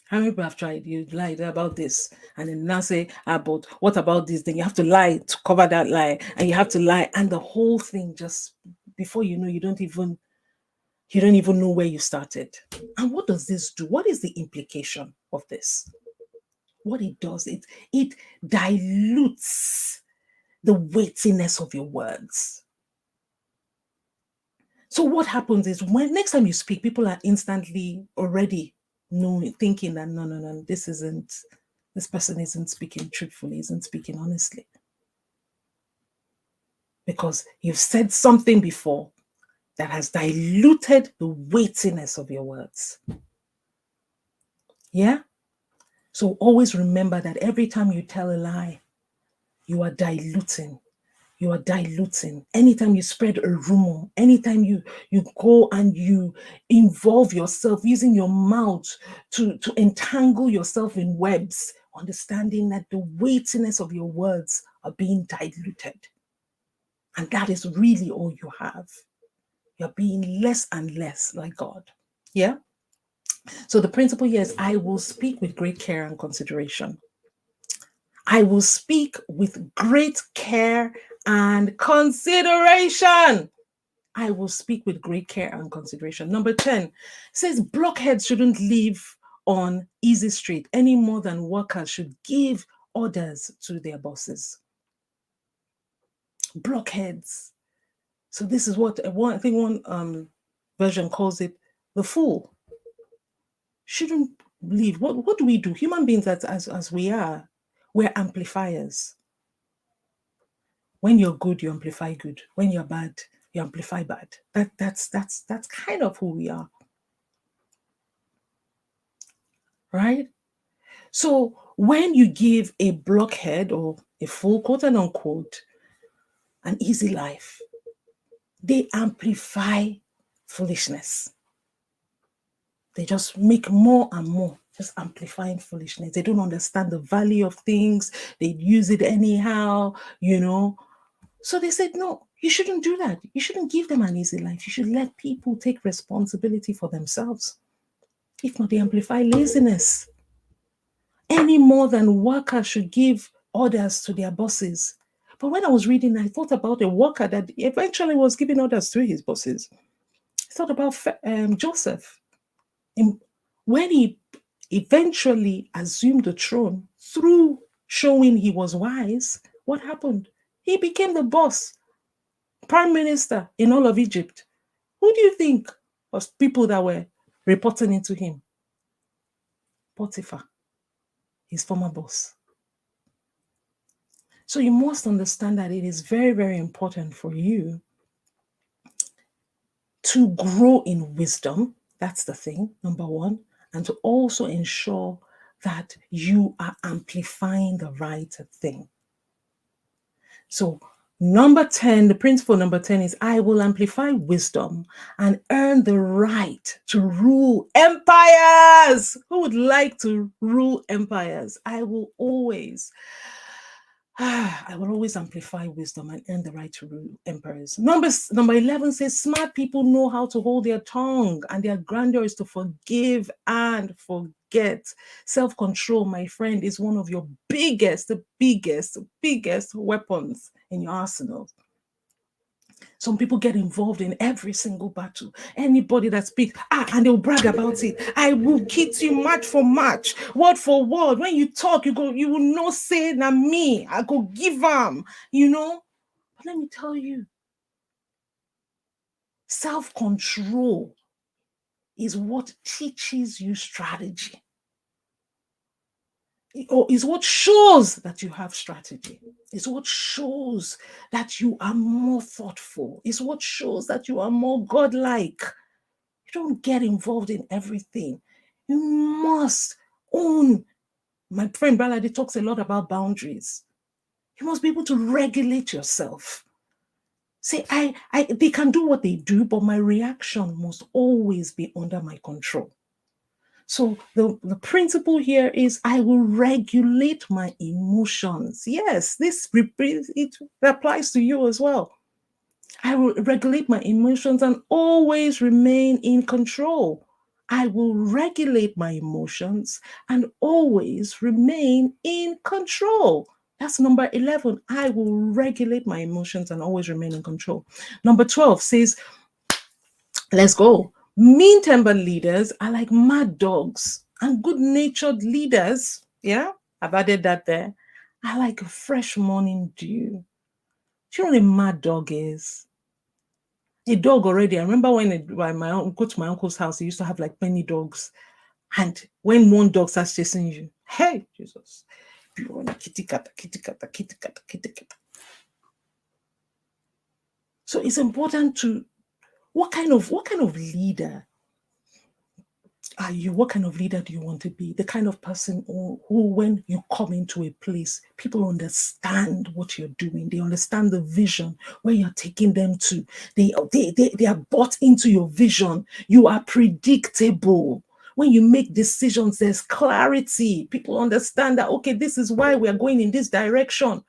How many people have tried? You lied about this, and then now say, but what about this? Then you have to lie to cover that lie, and you have to lie, and the whole thing just, before you know, you don't even know where you started. And what does this do? What is the implication of this? What it does, it dilutes the weightiness of your words. So what happens is, when next time you speak, people are instantly already knowing, thinking that no, this person isn't speaking truthfully, isn't speaking honestly. Because you've said something before that has diluted the weightiness of your words. Yeah? So always remember that every time you tell a lie, you are diluting. You are diluting. Anytime you spread a rumor, anytime you go and you involve yourself using your mouth to entangle yourself in webs, understanding that the weightiness of your words are being diluted. And that is really all you have. You're being less and less like God. Yeah? So the principle here is, I will speak with great care and consideration. I will speak with great care and consideration. I will speak with great care and consideration. Number 10 says, blockheads shouldn't live on easy street any more than workers should give orders to their bosses. Blockheads. So this is what I think one version calls it, the fool. Shouldn't live. What do we do? Human beings, as we are, we're amplifiers. When you're good, you amplify good. When you're bad, you amplify bad. That's kind of who we are. Right? So when you give a blockhead or a fool, quote and unquote, an easy life, they amplify foolishness. They just make more and more, just amplifying foolishness. They don't understand the value of things. They use it anyhow, So they said, no, you shouldn't do that. You shouldn't give them an easy life. You should let people take responsibility for themselves. If not, they amplify laziness. Any more than workers should give orders to their bosses. But when I was reading, I thought about a worker that eventually was giving orders to his bosses. I thought about Joseph. When he eventually assumed the throne through showing he was wise, what happened? He became the boss, prime minister in all of Egypt. Who do you think was people that were reporting into him? Potiphar, his former boss. So you must understand that it is very, very important for you to grow in wisdom. That's the thing, number one, and to also ensure that you are amplifying the right thing. So number 10, the principle number 10 is, I will amplify wisdom and earn the right to rule empires. Who would like to rule empires? I will always amplify wisdom and earn the right to rule empires. Number 11 says, smart people know how to hold their tongue, and their grandeur is to forgive and forget. Self-control, my friend, is one of your biggest weapons in your arsenal. Some people get involved in every single battle. Anybody that speaks, and they'll brag about it. I will hit you match for match, word for word. When you talk, you will not say na me. I go give them, But let me tell you, self-control is what teaches you strategy. Is what shows that you have strategy. It's what shows that you are more thoughtful. It's what shows that you are more godlike. You don't get involved in everything. You must own. My friend Baladi talks a lot about boundaries. You must be able to regulate yourself. Say, they can do what they do, but my reaction must always be under my control. So the principle here is, I will regulate my emotions. Yes, it applies to you as well. I will regulate my emotions and always remain in control. I will regulate my emotions and always remain in control. That's number 11. I will regulate my emotions and always remain in control. Number 12 says, let's go. Mean tempered leaders are like mad dogs, and good natured leaders, yeah, I've added that there, are like fresh morning dew. Do you know what a mad dog is? A dog already. I remember when I go to my uncle's house, he used to have like many dogs. And when one dog starts chasing you, hey, Jesus, you want to kitty cat, kitty cat, kitty cat, kitty cat. So it's important to what kind of leader are you? What kind of leader do you want to be? The kind of person who when you come into a place, people understand what you're doing. They understand the vision where you're taking them to. They are bought into your vision. You are predictable. When you make decisions, there's clarity. People understand that, okay, this is why we are going in this direction.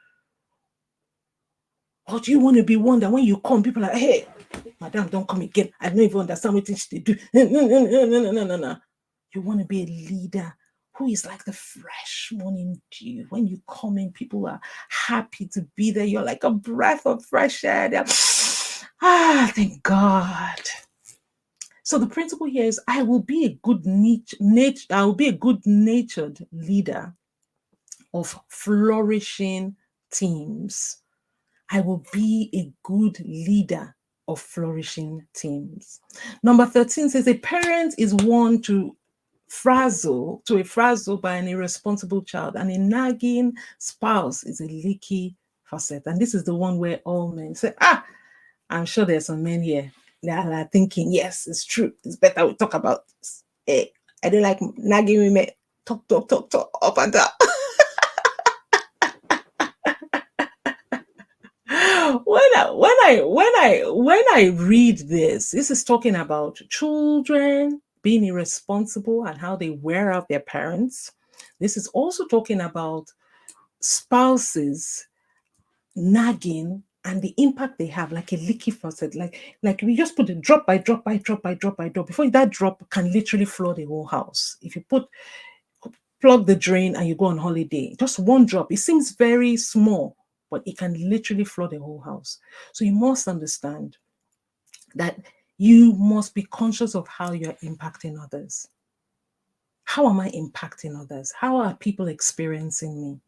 Or do you want to be one that when you come, people are like, hey, madam, don't come again. I don't even understand what they do. No. You want to be a leader who is like the fresh morning dew. When you come in, people are happy to be there. You're like a breath of fresh air. Thank God. So the principle here is I will be a good natured leader of flourishing teams. I will be a good leader of flourishing teams. Number 13 says a parent is one to a frazzle by an irresponsible child, and a nagging spouse is a leaky faucet. And this is the one where all men say, I'm sure there's some men here that are thinking, yes, it's true. It's better we talk about this. Hey, I don't like nagging women. Talk, up and down. When I read this is talking about children being irresponsible and how they wear out their parents. This is also talking about spouses nagging and the impact they have, like a leaky faucet. Like we just put it drop by drop before that drop can literally flood the whole house. If you plug the drain and you go on holiday, just one drop, it seems very small, but it can literally flood the whole house. So you must understand that you must be conscious of how you're impacting others. How am I impacting others? How are people experiencing me?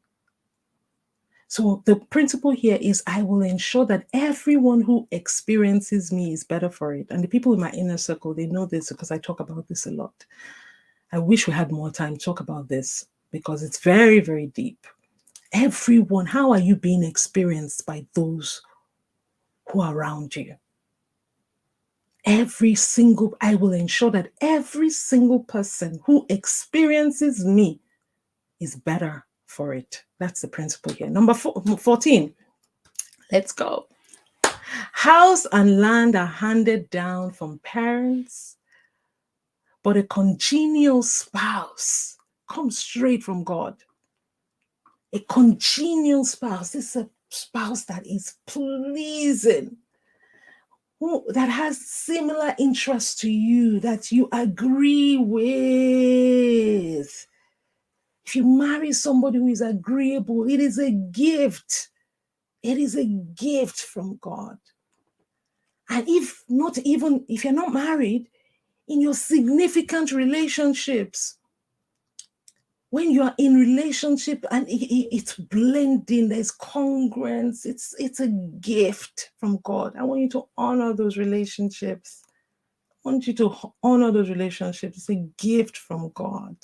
So the principle here is I will ensure that everyone who experiences me is better for it. And the people in my inner circle, they know this because I talk about this a lot. I wish we had more time to talk about this because it's very, very deep. Everyone, how are you being experienced by those who are around you? I will ensure that every single person who experiences me is better for it. That's the principle here. Number 14, let's go. House and land are handed down from parents, but a congenial spouse comes straight from God. A congenial spouse, this is a spouse that is pleasing, that has similar interests to you, that you agree with. If you marry somebody who is agreeable, it is a gift. It is a gift from God. And if you're not married, in your significant relationships, when you are in relationship and it's blending, there's congruence, it's a gift from God. I want you to honor those relationships. I want you to honor those relationships. It's a gift from God.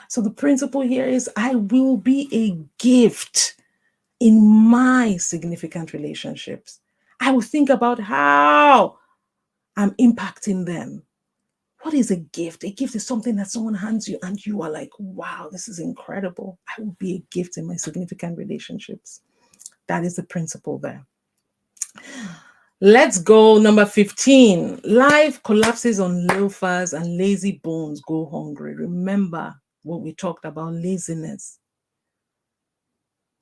So the principle here is I will be a gift in my significant relationships. I will think about how I'm impacting them. What is a gift? A gift is something that someone hands you and you are like, wow, this is incredible. I will be a gift in my significant relationships. That is the principle there. Let's go. Number 15. Life collapses on loafers and lazy bones go hungry. Remember what we talked about, laziness.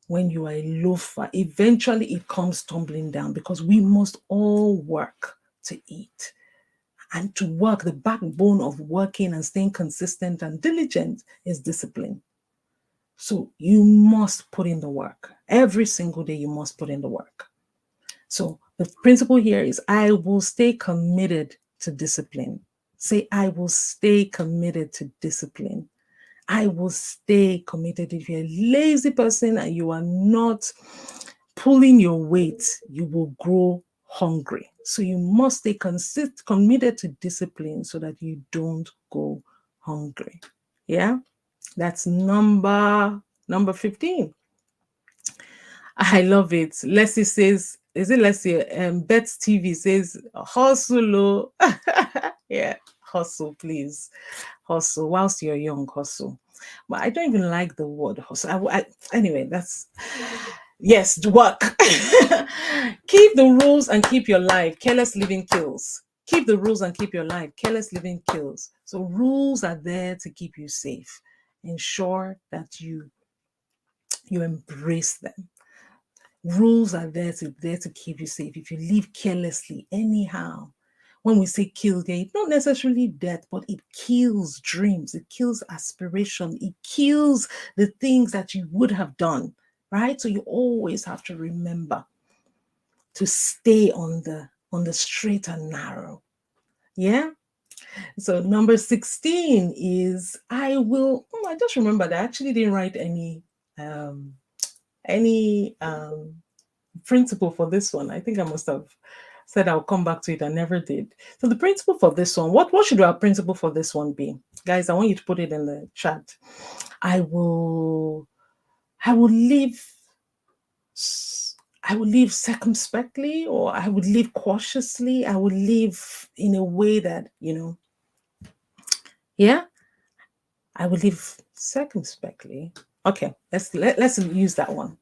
when you are a loafer, eventually it comes tumbling down, because we must all work to eat. And to work, the backbone of working and staying consistent and diligent is discipline. So you must put in the work. Every single day, you must put in the work. So the principle here is, I will stay committed to discipline. Say, I will stay committed to discipline. I will stay committed. If you're a lazy person and you are not pulling your weight, you will grow hungry. So you must stay committed to discipline so that you don't go hungry. Yeah, that's number 15. I love it. Leslie says, is it Leslie? Beth TV says, hustle. Yeah, hustle, please. Hustle. Whilst you're young, hustle. But I don't even like the word hustle. Anyway, that's, yes, work. Keep the rules and keep your life. Careless living kills. Keep the rules and keep your life. Careless living kills. So rules are there to keep you safe. Ensure that you embrace them. Rules are there to keep you safe. If you live carelessly, anyhow, when we say kill there, it's not necessarily death, but it kills dreams, it kills aspiration, it kills the things that you would have done, right? So you always have to remember to stay on the straight and narrow. Yeah. So number 16 is, I just remembered I actually didn't write any principle for this one. I think I must have said I'll come back to it. I never did. So the principle for this one, what should our principle for this one be? Guys, I want you to put it in the chat. I will live circumspectly, or I would live cautiously. I would live in a way that, yeah, I would live circumspectly. Okay, let's use that one.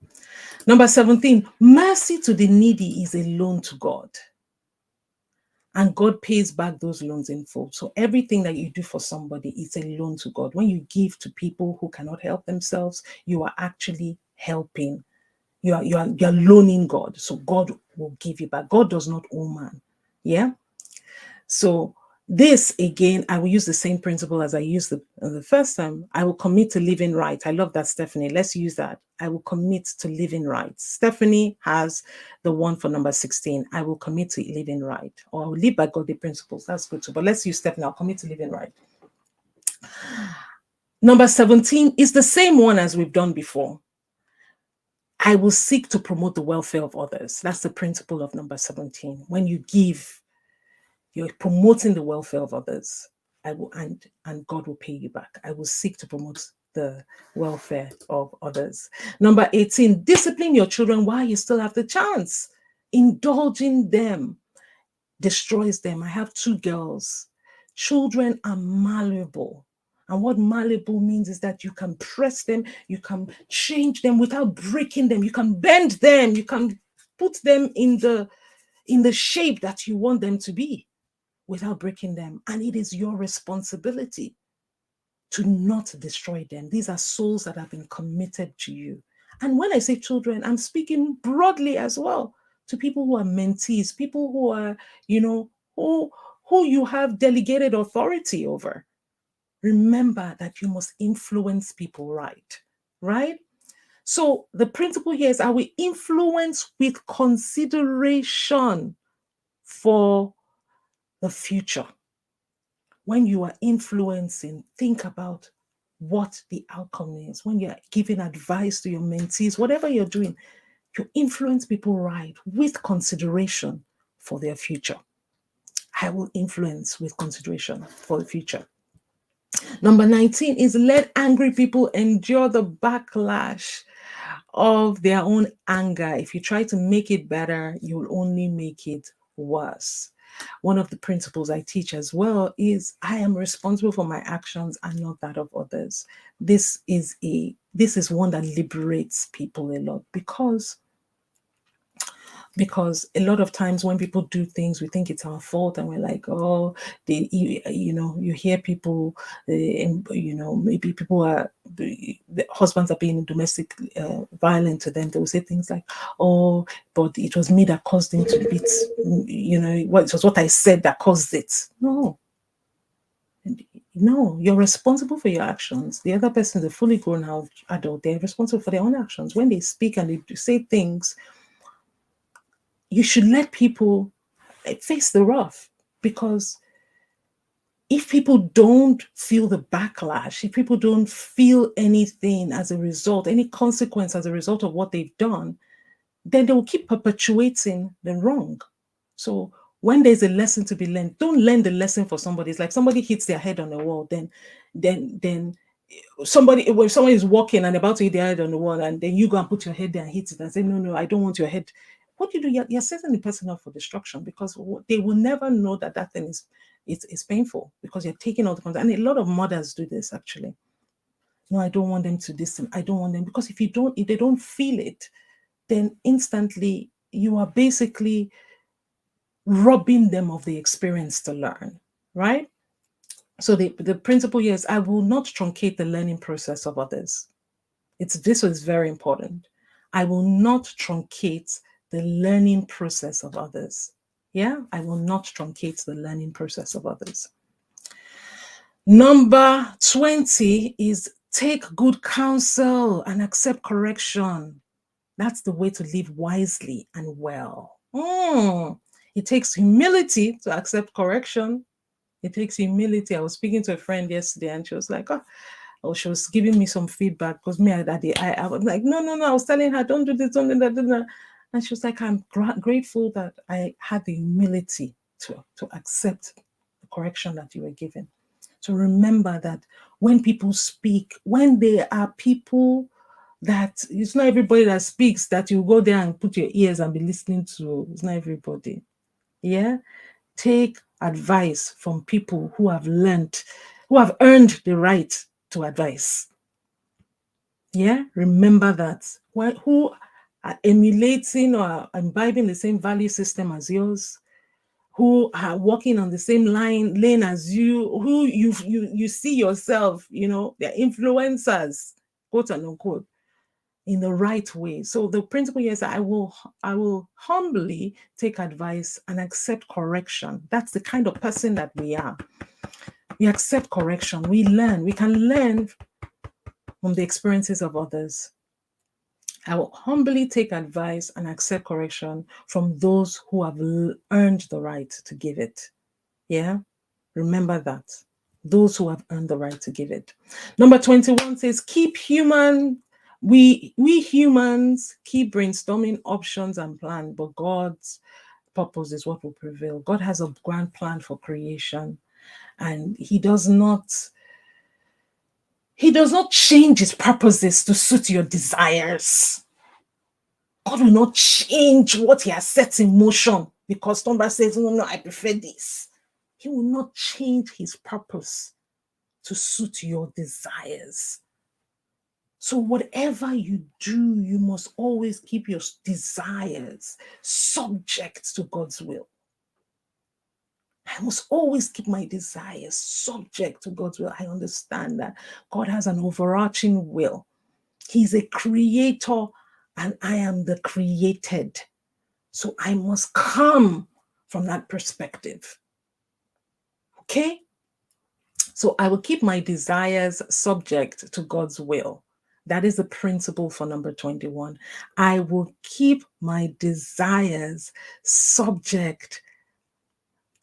Number 17, mercy to the needy is a loan to God. And God pays back those loans in full. So everything that you do for somebody is a loan to God. When you give to people who cannot help themselves, you are actually helping. You are loaning God. So God will give you back. God does not owe man. Yeah. So this, again, I will use the same principle as I used the first time. I will commit to living right. I love that, Stephanie. Let's use that. I will commit to living right. Stephanie has the one for number 16. I will commit to living right. Or I will live by godly principles. That's good too. But let's use Stephanie. I'll commit to living right. Number 17 is the same one as we've done before. I will seek to promote the welfare of others. That's the principle of number 17. When you give, you're promoting the welfare of others. I will, and God will pay you back. I will seek to promote the welfare of others. Number 18, discipline your children while you still have the chance. Indulging them destroys them. I have 2 girls. Children are malleable. And what malleable means is that you can press them, you can change them without breaking them, you can bend them, you can put them in the shape that you want them to be without breaking them. And it is your responsibility to not destroy them. These are souls that have been committed to you. And when I say children, I'm speaking broadly as well to people who are mentees, people who are, who you have delegated authority over. Remember that you must influence people right? So the principle here is, I will influence with consideration for the future. When you are influencing, think about what the outcome is. When you're giving advice to your mentees, whatever you're doing, you influence people right with consideration for their future. I will influence with consideration for the future. Number 19 is, let angry people endure the backlash of their own anger. If you try to make it better, you'll only make it worse. One of the principles I teach as well is, I am responsible for my actions and not that of others. This is one that liberates people a lot, because a lot of times when people do things, we think it's our fault, and we're like, oh, you hear people, maybe people are the husbands are being domestic violent to them, they will say things like, "Oh, but it was me that caused him to beat, it was what I said that caused it." No, you're responsible for your actions. The other person is a fully grown adult. They're responsible for their own actions. When they speak and they say things, you should let people face the rough, because if people don't feel the backlash, if people don't feel anything as a result, any consequence as a result of what they've done, then they will keep perpetuating the wrong. So when there's a lesson to be learned, don't learn the lesson for somebody. It's like somebody hits their head on the wall, then somebody, when somebody is walking and about to hit their head on the wall, and then you go and put your head there and hit it and say, "No, I don't want your head." What do? You're setting the person up for destruction, because they will never know that that thing is painful, because you're taking all the content. And a lot of mothers do this, actually. "No, I don't want them to listen. I don't want them," because if they don't feel it, then instantly you are basically robbing them of the experience to learn, right? So the principle here is, I will not truncate the learning process of others. This is very important. I will not truncate the learning process of others. Yeah, I will not truncate the learning process of others. Number 20 is take good counsel and accept correction. That's the way to live wisely and well. It takes humility to accept correction. It takes humility. I was speaking to a friend yesterday, and she was like, she was giving me some feedback, because I was like, no. I was telling her, don't do this, don't do that, don't do that. And she was like, I'm grateful that I had the humility to accept the correction that you were given. So remember that when people speak, when there are people that, it's not everybody that speaks that you go there and put your ears and be listening to. It's not everybody. Yeah. Take advice from people who have earned the right to advice. Yeah. Remember that. Who are emulating or imbibing the same value system as yours, who are walking on the same lane as you, who you see yourself, they're influencers, quote and unquote, in the right way. So the principle here is that I will humbly take advice and accept correction. That's the kind of person that we are. We accept correction. We learn. We can learn from the experiences of others. I will humbly take advice and accept correction from those who have earned the right to give it. Yeah? Remember that. Those who have earned the right to give it. Number 21 says, we humans keep brainstorming options and plans, but God's purpose is what will prevail. God has a grand plan for creation, and he does not change his purposes to suit your desires. God will not change what he has set in motion because Tonbra says, no, I prefer this. He will not change his purpose to suit your desires. So whatever you do, you must always keep your desires subject to God's will. I must always keep my desires subject to God's will. I understand that God has an overarching will. He's a creator and I am the created. So I must come from that perspective. Okay? So I will keep my desires subject to God's will. That is the principle for number 21. I will keep my desires subject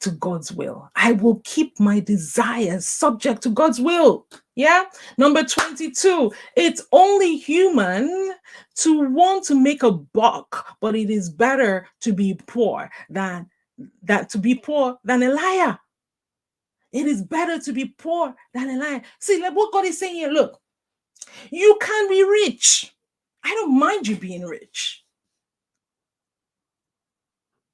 to God's will. I will keep my desires subject to God's will. Yeah. Number 22, it's only human to want to make a buck, but it is better to be poor than a liar. It is better to be poor than a liar. See, like what God is saying here, look, you can be rich. I don't mind you being rich.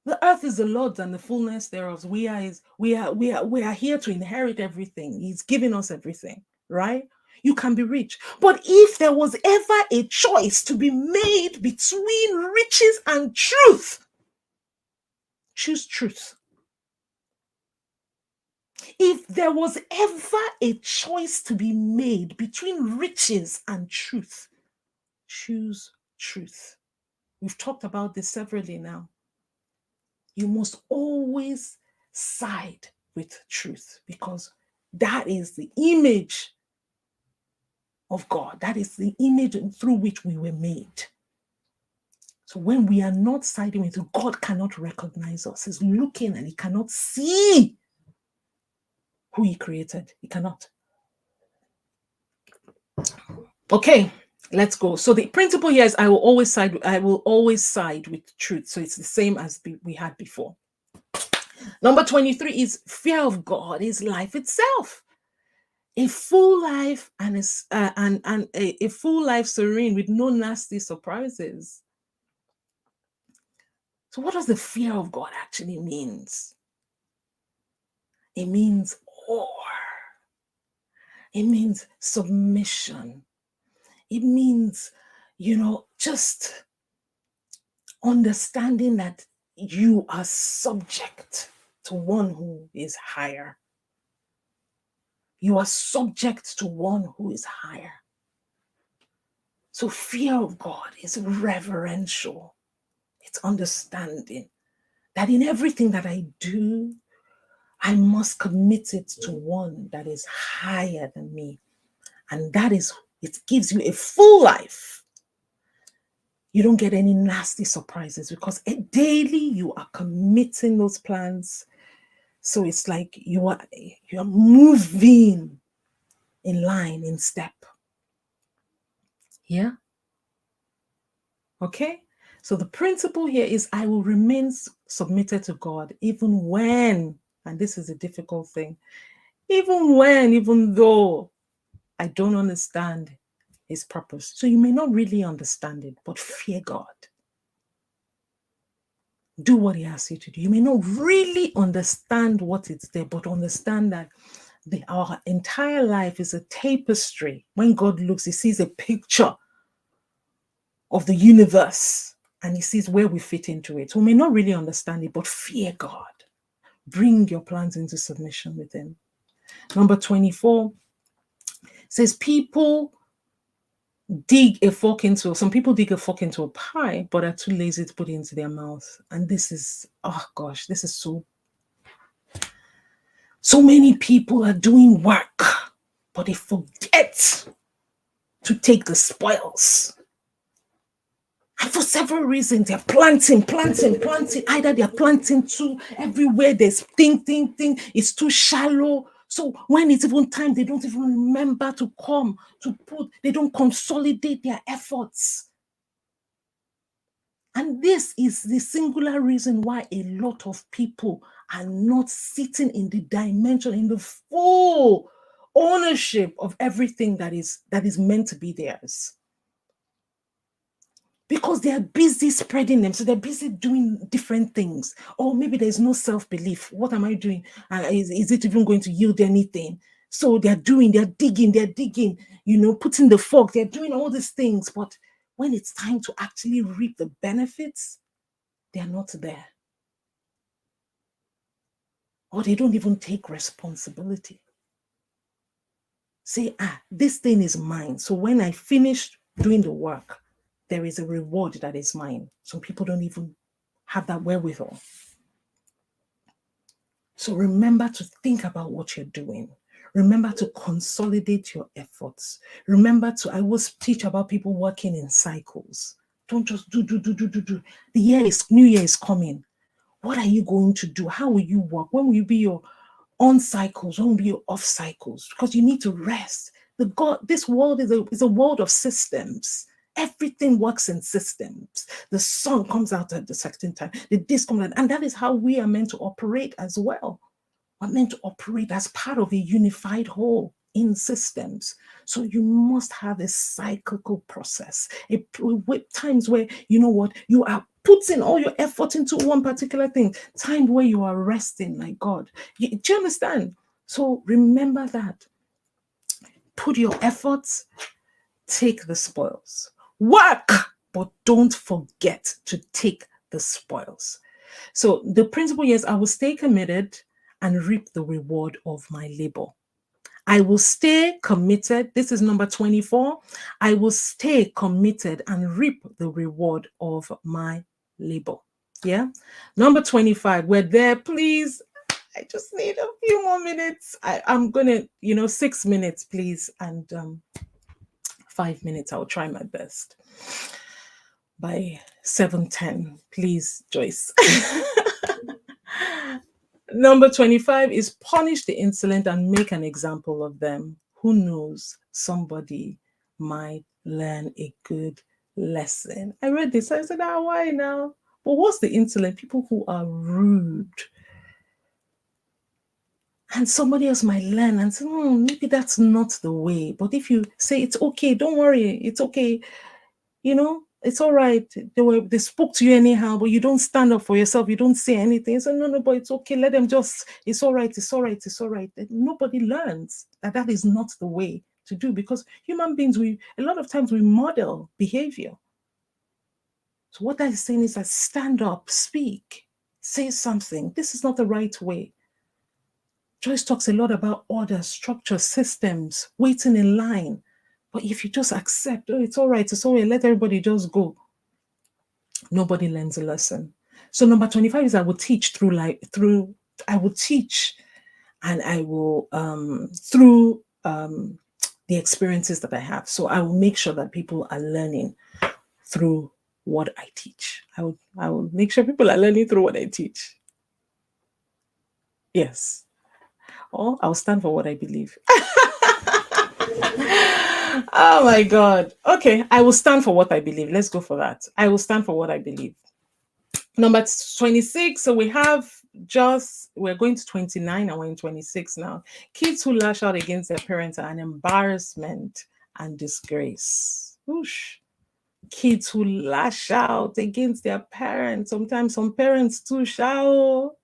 The earth is the Lord's and the fullness thereof. We are here to inherit everything. He's giving us everything, right? You can be rich. But if there was ever a choice to be made between riches and truth, choose truth. If there was ever a choice to be made between riches and truth, choose truth. We've talked about this severally now. You must always side with truth because that is the image of God. That is the image through which we were made. So when we are not siding with it, God cannot recognize us. He's looking and he cannot see who he created. He cannot. Okay, let's go. So the principle here is I will always side with truth. So it's the same as we had before. Number 23 is fear of God is life itself. A full life and a full life serene with no nasty surprises. So what does the fear of God actually means? It means awe. It means submission. It means, just understanding that you are subject to one who is higher. You are subject to one who is higher. So fear of God is reverential. It's understanding that in everything that I do, I must commit it to one that is higher than me. And it gives you a full life. You don't get any nasty surprises because daily you are committing those plans. So it's like you are moving in line, in step. Yeah? Okay? So the principle here is I will remain submitted to God even when, and this is a difficult thing, even though I don't understand his purpose. So you may not really understand it, but fear God. Do what he asks you to do. You may not really understand what it's there, but understand that our entire life is a tapestry. When God looks, he sees a picture of the universe and he sees where we fit into it. So we may not really understand it, but fear God. Bring your plans into submission with him. Number 24 says some people dig a fork into a pie, but are too lazy to put it into their mouth. And this is, this is so many people are doing work, but they forget to take the spoils. And for several reasons, they're planting. Either they're planting too everywhere. There's thing. It's too shallow. So when it's even time, they don't even remember to come to put. They don't consolidate their efforts. And this is the singular reason why a lot of people are not sitting in the dimension, in the full ownership of everything that is meant to be theirs. Because they are busy spreading them. So they're busy doing different things. Or maybe there's no self-belief. What am I doing? Is it even going to yield anything? So they're digging, putting the fork, they're doing all these things. But when it's time to actually reap the benefits, they're not there. Or they don't even take responsibility. Say, this thing is mine. So when I finish doing the work, there is a reward that is mine. Some people don't even have that wherewithal. So remember to think about what you're doing. Remember to consolidate your efforts. Remember I always teach about people working in cycles. Don't just do. The new year is coming. What are you going to do? How will you work? When will you be your on cycles? When will be your off cycles? Because you need to rest. This world is a world of systems. Everything works in systems. The sun comes out at a certain time. This comes out, and that is how we are meant to operate as well. We're meant to operate as part of a unified whole in systems. So you must have a cyclical process. With times where, you are putting all your effort into one particular thing. Time where you are resting like God. Do you understand? So remember that. Put your efforts, take the spoils. Work, but don't forget to take the spoils. So the principle is I will stay committed. and reap the reward of my labor. I will stay committed. This is number 24. I will stay committed and reap the reward of my labor. Yeah. Number 25. We're there. Please. I just need a few more minutes. I'm going to, 6 minutes, please. And 5 minutes. I'll try my best. By 7:10, please, Joyce. Number 25 is punish the insolent and make an example of them. Who knows? Somebody might learn a good lesson. I read this. I said, why now? But what's the insolent? People who are rude. And somebody else might learn and say, maybe that's not the way. But if you say, it's okay, don't worry, it's okay, it's all right. They spoke to you anyhow, but you don't stand up for yourself. You don't say anything. So no, but it's okay. Let them just, it's all right. It's all right. It's all right. Nobody learns that is not the way to do, because human beings, a lot of times we model behavior. So what that is saying is that stand up, speak, say something. This is not the right way. Joyce talks a lot about order, structure, systems, waiting in line. But if you just accept, it's all right, let everybody just go, nobody learns a lesson. So number 25 is I will teach I will teach and I will, through the experiences that I have. So I will make sure that people are learning through what I teach. I will make sure people are learning through what I teach. Yes. Or I'll stand for what I believe. Oh my God. Okay, I will stand for what I believe. Let's go for that. I will stand for what I believe. Number 26. So we're going to 29 and we're in 26 now. Kids who lash out against their parents are an embarrassment and disgrace. Whoosh. Kids who lash out against their parents. Sometimes some parents too shout.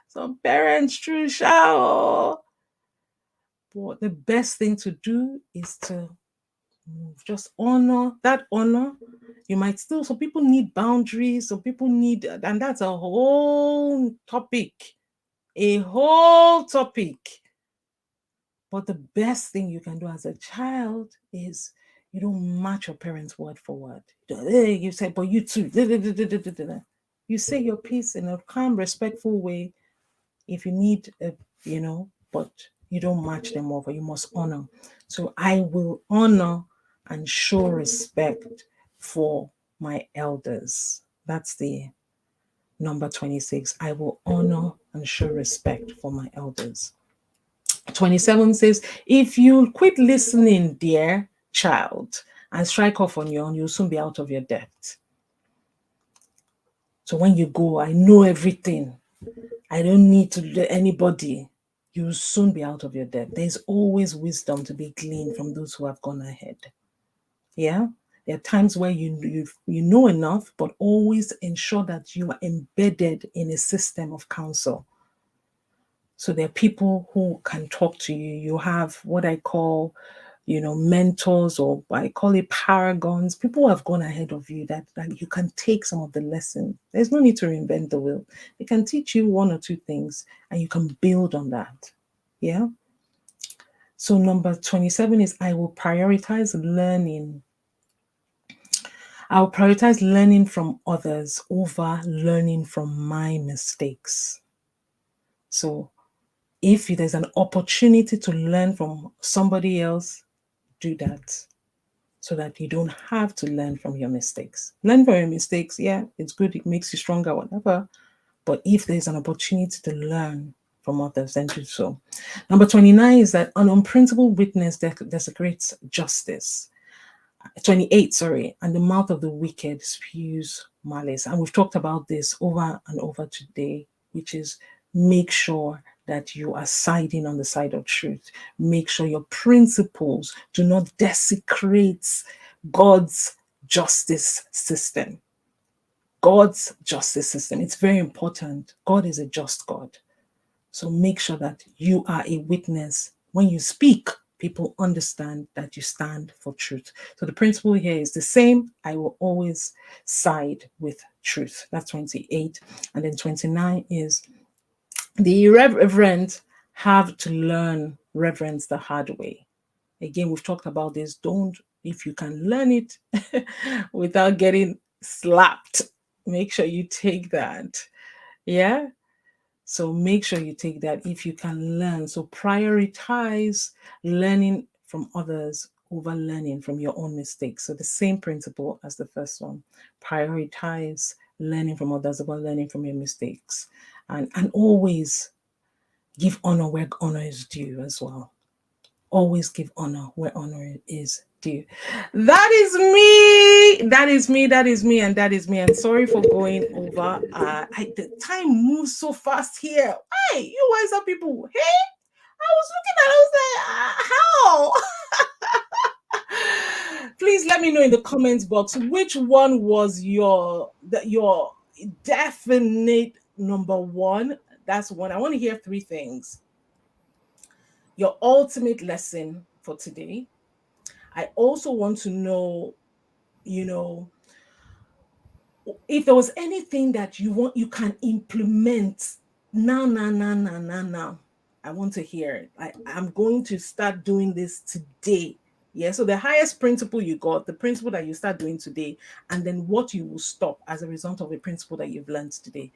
Some parents too shout. But the best thing to do is to just honor that honor. You might still, some people need boundaries, some people need, and that's a whole topic. But the best thing you can do as a child is you don't match your parents word for word. You say, but you too. You say your piece in a calm, respectful way. If you need, but you don't match them over. You must honor. So I will honor and show respect for my elders. That's the number 26. I will honor and show respect for my elders. 27 says, if you quit listening, dear child, and strike off on your own, you'll soon be out of your depth. So when you go, I know everything. I don't need to let anybody. You'll soon be out of your depth. There's always wisdom to be gleaned from those who have gone ahead. Yeah? There are times where you know enough, but always ensure that you are embedded in a system of counsel. So there are people who can talk to you. You have what I call, mentors, or I call it paragons, people who have gone ahead of you that you can take some of the lessons. There's no need to reinvent the wheel. They can teach you one or two things and you can build on that. Yeah. So number 27 is I will prioritize learning. I will prioritize learning from others over learning from my mistakes. So if there's an opportunity to learn from somebody else, do that so that you don't have to learn from your mistakes. Learn from your mistakes, yeah, it's good, it makes you stronger, whatever. But if there's an opportunity to learn from others, then do so. Number 29 is that an unprincipled witness desecrates justice. 28, sorry, and the mouth of the wicked spews malice. And we've talked about this over and over today, which is make sure that you are siding on the side of truth. Make sure your principles do not desecrate God's justice system. God's justice system. It's very important. God is a just God. So make sure that you are a witness. When you speak, people understand that you stand for truth. So the principle here is the same. I will always side with truth. That's 28. And then 29 is The irreverent have to learn reverence the hard way. Again, we've talked about this. Don't, if you can learn it without getting slapped, make sure you take that. Yeah. So make sure you take that if you can learn. So prioritize learning from others over learning from your own mistakes. So the same principle as the first one. Prioritize learning from others over learning from your mistakes. And always give honor where honor is due as well. Always give honor where honor is due. That is me. That is me. That is me. And that is me. And sorry for going over. The time moves so fast here. Hey, you wiser people. Hey, I was looking at. I was like, how? Please let me know in the comments box which one was your definite number one. That's one. I want to hear three things. Your ultimate lesson for today. I also want to know, you know, if there was anything that you can implement now. I want to hear it. I'm going to start doing this today. Yeah. So the highest principle you got, the principle that you start doing today, and then what you will stop as a result of a principle that you've learned today.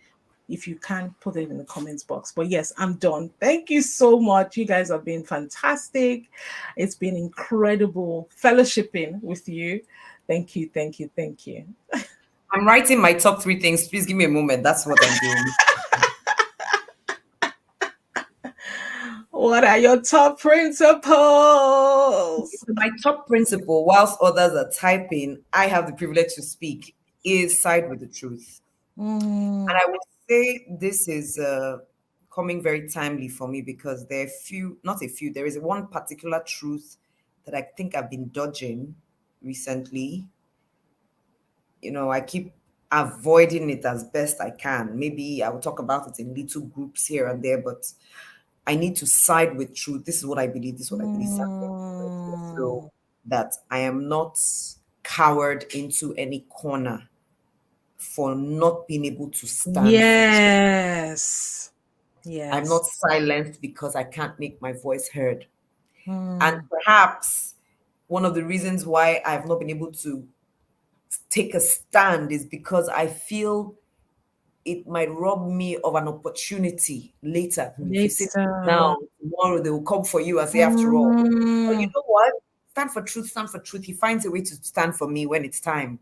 If you can, put it in the comments box. But yes, I'm done. Thank you so much. You guys have been fantastic. It's been incredible fellowshipping with you. Thank you. I'm writing my top three things. Please give me a moment. That's what I'm doing. What are your top principles? My top principle, whilst others are typing, I have the privilege to speak, is side with the truth. And I would say this is coming very timely for me because there are not a few, there is one particular truth that I think I've been dodging recently. I keep avoiding it as best I can. Maybe I will talk about it in little groups here and there, but I need to side with truth. This is what I believe. This is what I believe. So that I am not cowered into any corner for not being able to stand for truth. I'm not silenced because I can't make my voice heard. And perhaps one of the reasons why I've not been able to take a stand is because I feel it might rob me of an opportunity later. If you sit down tomorrow, they will come for you and say, after all. But you know what? Stand for truth, stand for truth. He finds a way to stand for me when it's time.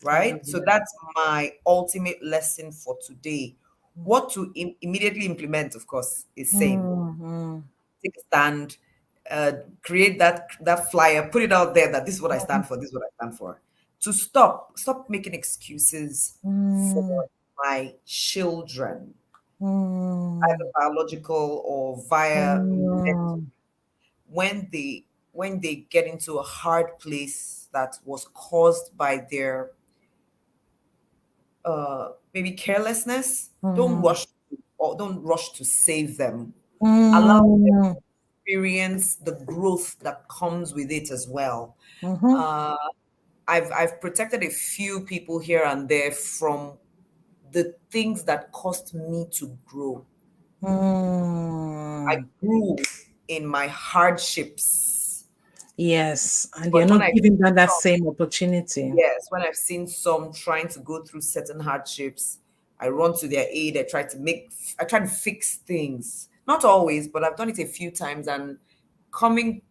Right? So that's my ultimate lesson for today. What to immediately implement, of course, is same. Take a stand, create that flyer, put it out there that this is what I stand for, this is what I stand for. To stop making excuses for my children, either biological or via mental. When they get into a hard place that was caused by their maybe carelessness, don't rush to save them. Allow them to experience the growth that comes with it as well. I've protected a few people here and there from the things that cost me to grow. I grew in my hardships. Yes, and you're But when not I giving them that same opportunity. Yes, when I've seen some trying to go through certain hardships, I run to their aid. I try to fix things. Not always, but I've done it a few times. And coming,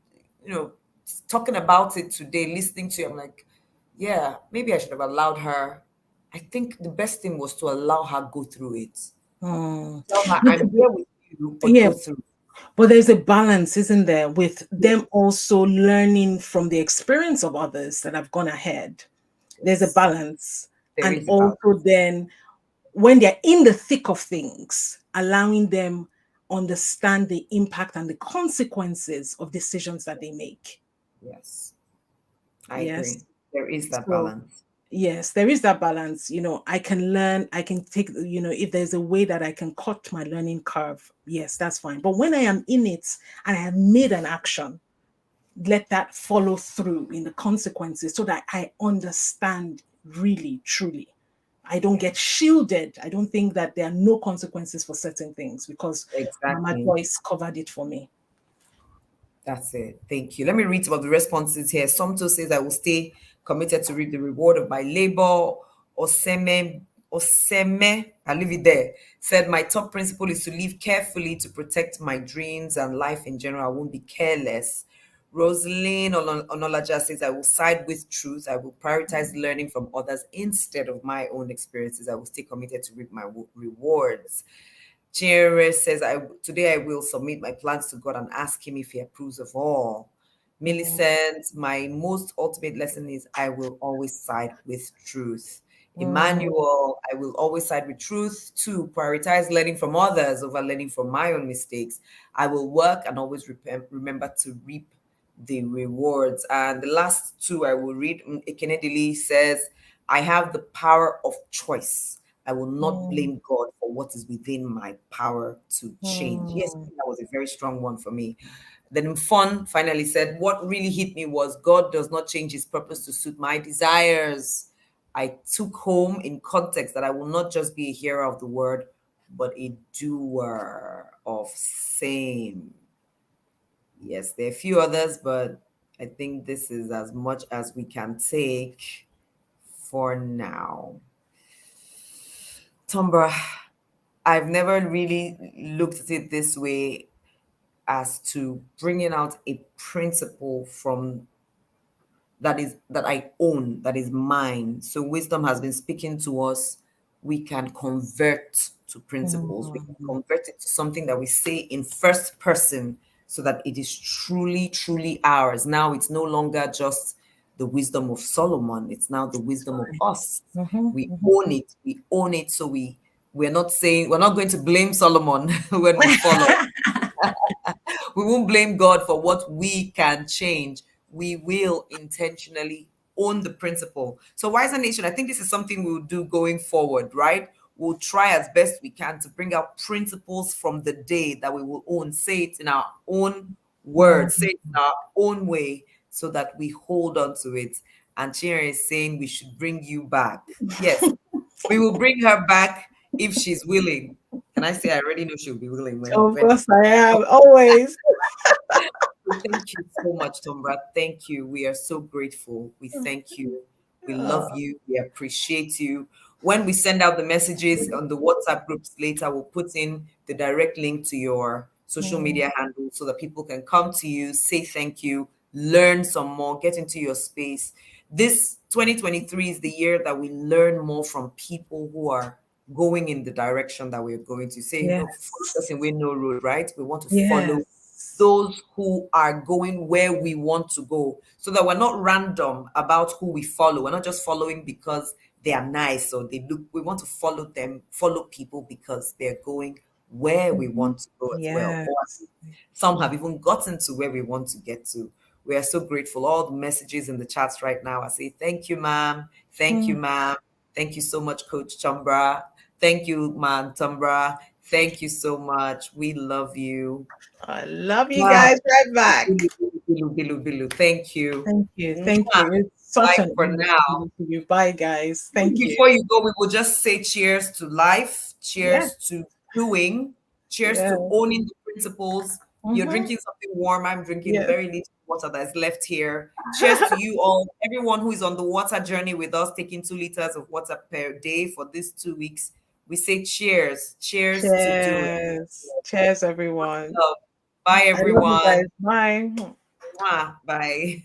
talking about it today, listening to you, I'm like, yeah, maybe I should have allowed her. I think the best thing was to allow her go through it. Tell her, I'm here with you, but Yeah, go through. but there's a balance, isn't there, with them also learning from the experience of others that have gone ahead. There's a Yes, balance. there And is a balance. also then when they're in the thick of things, allowing them understand the impact and the consequences of decisions that they make. Yes, I Yes. agree. There is that So balance. yes, there is that balance. I can learn, I can take, if there's a way that I can cut my learning curve, yes, that's fine. But when I am in it and I have made an action, let that follow through in the consequences so that I understand really, truly. I don't get shielded. I don't think that there are no consequences for certain things because Mama Exactly. Joyce covered it for me. That's it. Thank you. Let me read some of the responses here. Somto says, I will stay committed to reap the reward of my labor. Oseme, I leave it there, said, my top principle is to live carefully to protect my dreams and life in general. I won't be careless. Rosalind Onolaja says, I will side with truth. I will prioritize learning from others instead of my own experiences. I will stay committed to reap my rewards. Chinere says, today I will submit my plans to God and ask Him if He approves of all. Millicent, my most ultimate lesson is I will always side with truth. Emmanuel, I will always side with truth. 2, prioritize learning from others over learning from my own mistakes. I will work and always remember to reap the rewards. And the last 2 I will read. Ekenedili says, I have the power of choice. I will not blame God for what is within my power to change. Yes, I think that was a very strong one for me. Then Fun finally said, what really hit me was God does not change his purpose to suit my desires. I took home in context that I will not just be a hearer of the word, but a doer of same. Yes, there are a few others, but I think this is as much as we can take for now. Tonbra, I've never really looked at it this way, as to bringing out a principle from that I own, that is mine. So wisdom has been speaking to us. We can convert to principles. We can convert it to something that we say in first person so that it is truly, truly ours. Now it's no longer just the wisdom of Solomon. It's now the wisdom of us. We own it. We own it. So we're not saying, we're not going to blame Solomon when we follow. We won't blame God for what we can change. We will intentionally own the principle. So, Wiser Nation, I think this is something we'll do going forward, right? We'll try as best we can to bring out principles from the day that we will own. Say it in our own words, say it in our own way, so that we hold on to it. And Chinere is saying we should bring you back. Yes, we will bring her back if she's willing. Can I say I already know she'll be willing Of when course I am, always. Thank you so much, Tombra. Thank you. We are so grateful. We thank you. We love you. We appreciate you. When we send out the messages on the WhatsApp groups later, we'll put in the direct link to your social media handle so that people can come to you, say thank you, learn some more, get into your space. This 2023 is the year that we learn more from people who are going in the direction that we're going to. Say, no, follow us in way no road, right? We want to follow Yes. those who are going where we want to go, so that we're not random about who we follow. We're not just following because they are nice or they look. We want to follow them, follow people because they're going where we want to go as well. Or Yes. some have even gotten to where we want to get to. We are so grateful. All the messages in the chats right now, I say thank you, ma'am. Thank you, ma'am. Thank you so much, Coach Tonbra. Thank you, ma'am Tonbra. Thank you so much. We love you. I love you Wow. guys right back. Bilu. Thank you. Thank you. Thank Mwah. you. It's such Bye an for honor now. to you. Bye, guys. Thank you. Before you go, we will just say cheers to life, Yeah. cheers to doing, cheers Yeah. to owning the principles. You're drinking something warm. I'm drinking Yes. very little water that is left here. Cheers to you all, everyone who is on the water journey with us, taking 2 liters of water per day for these 2 weeks. We say cheers, cheers to doing. Cheers. Cheers, everyone. Love. Bye, I love you everyone. guys. Bye. Mwah. Bye.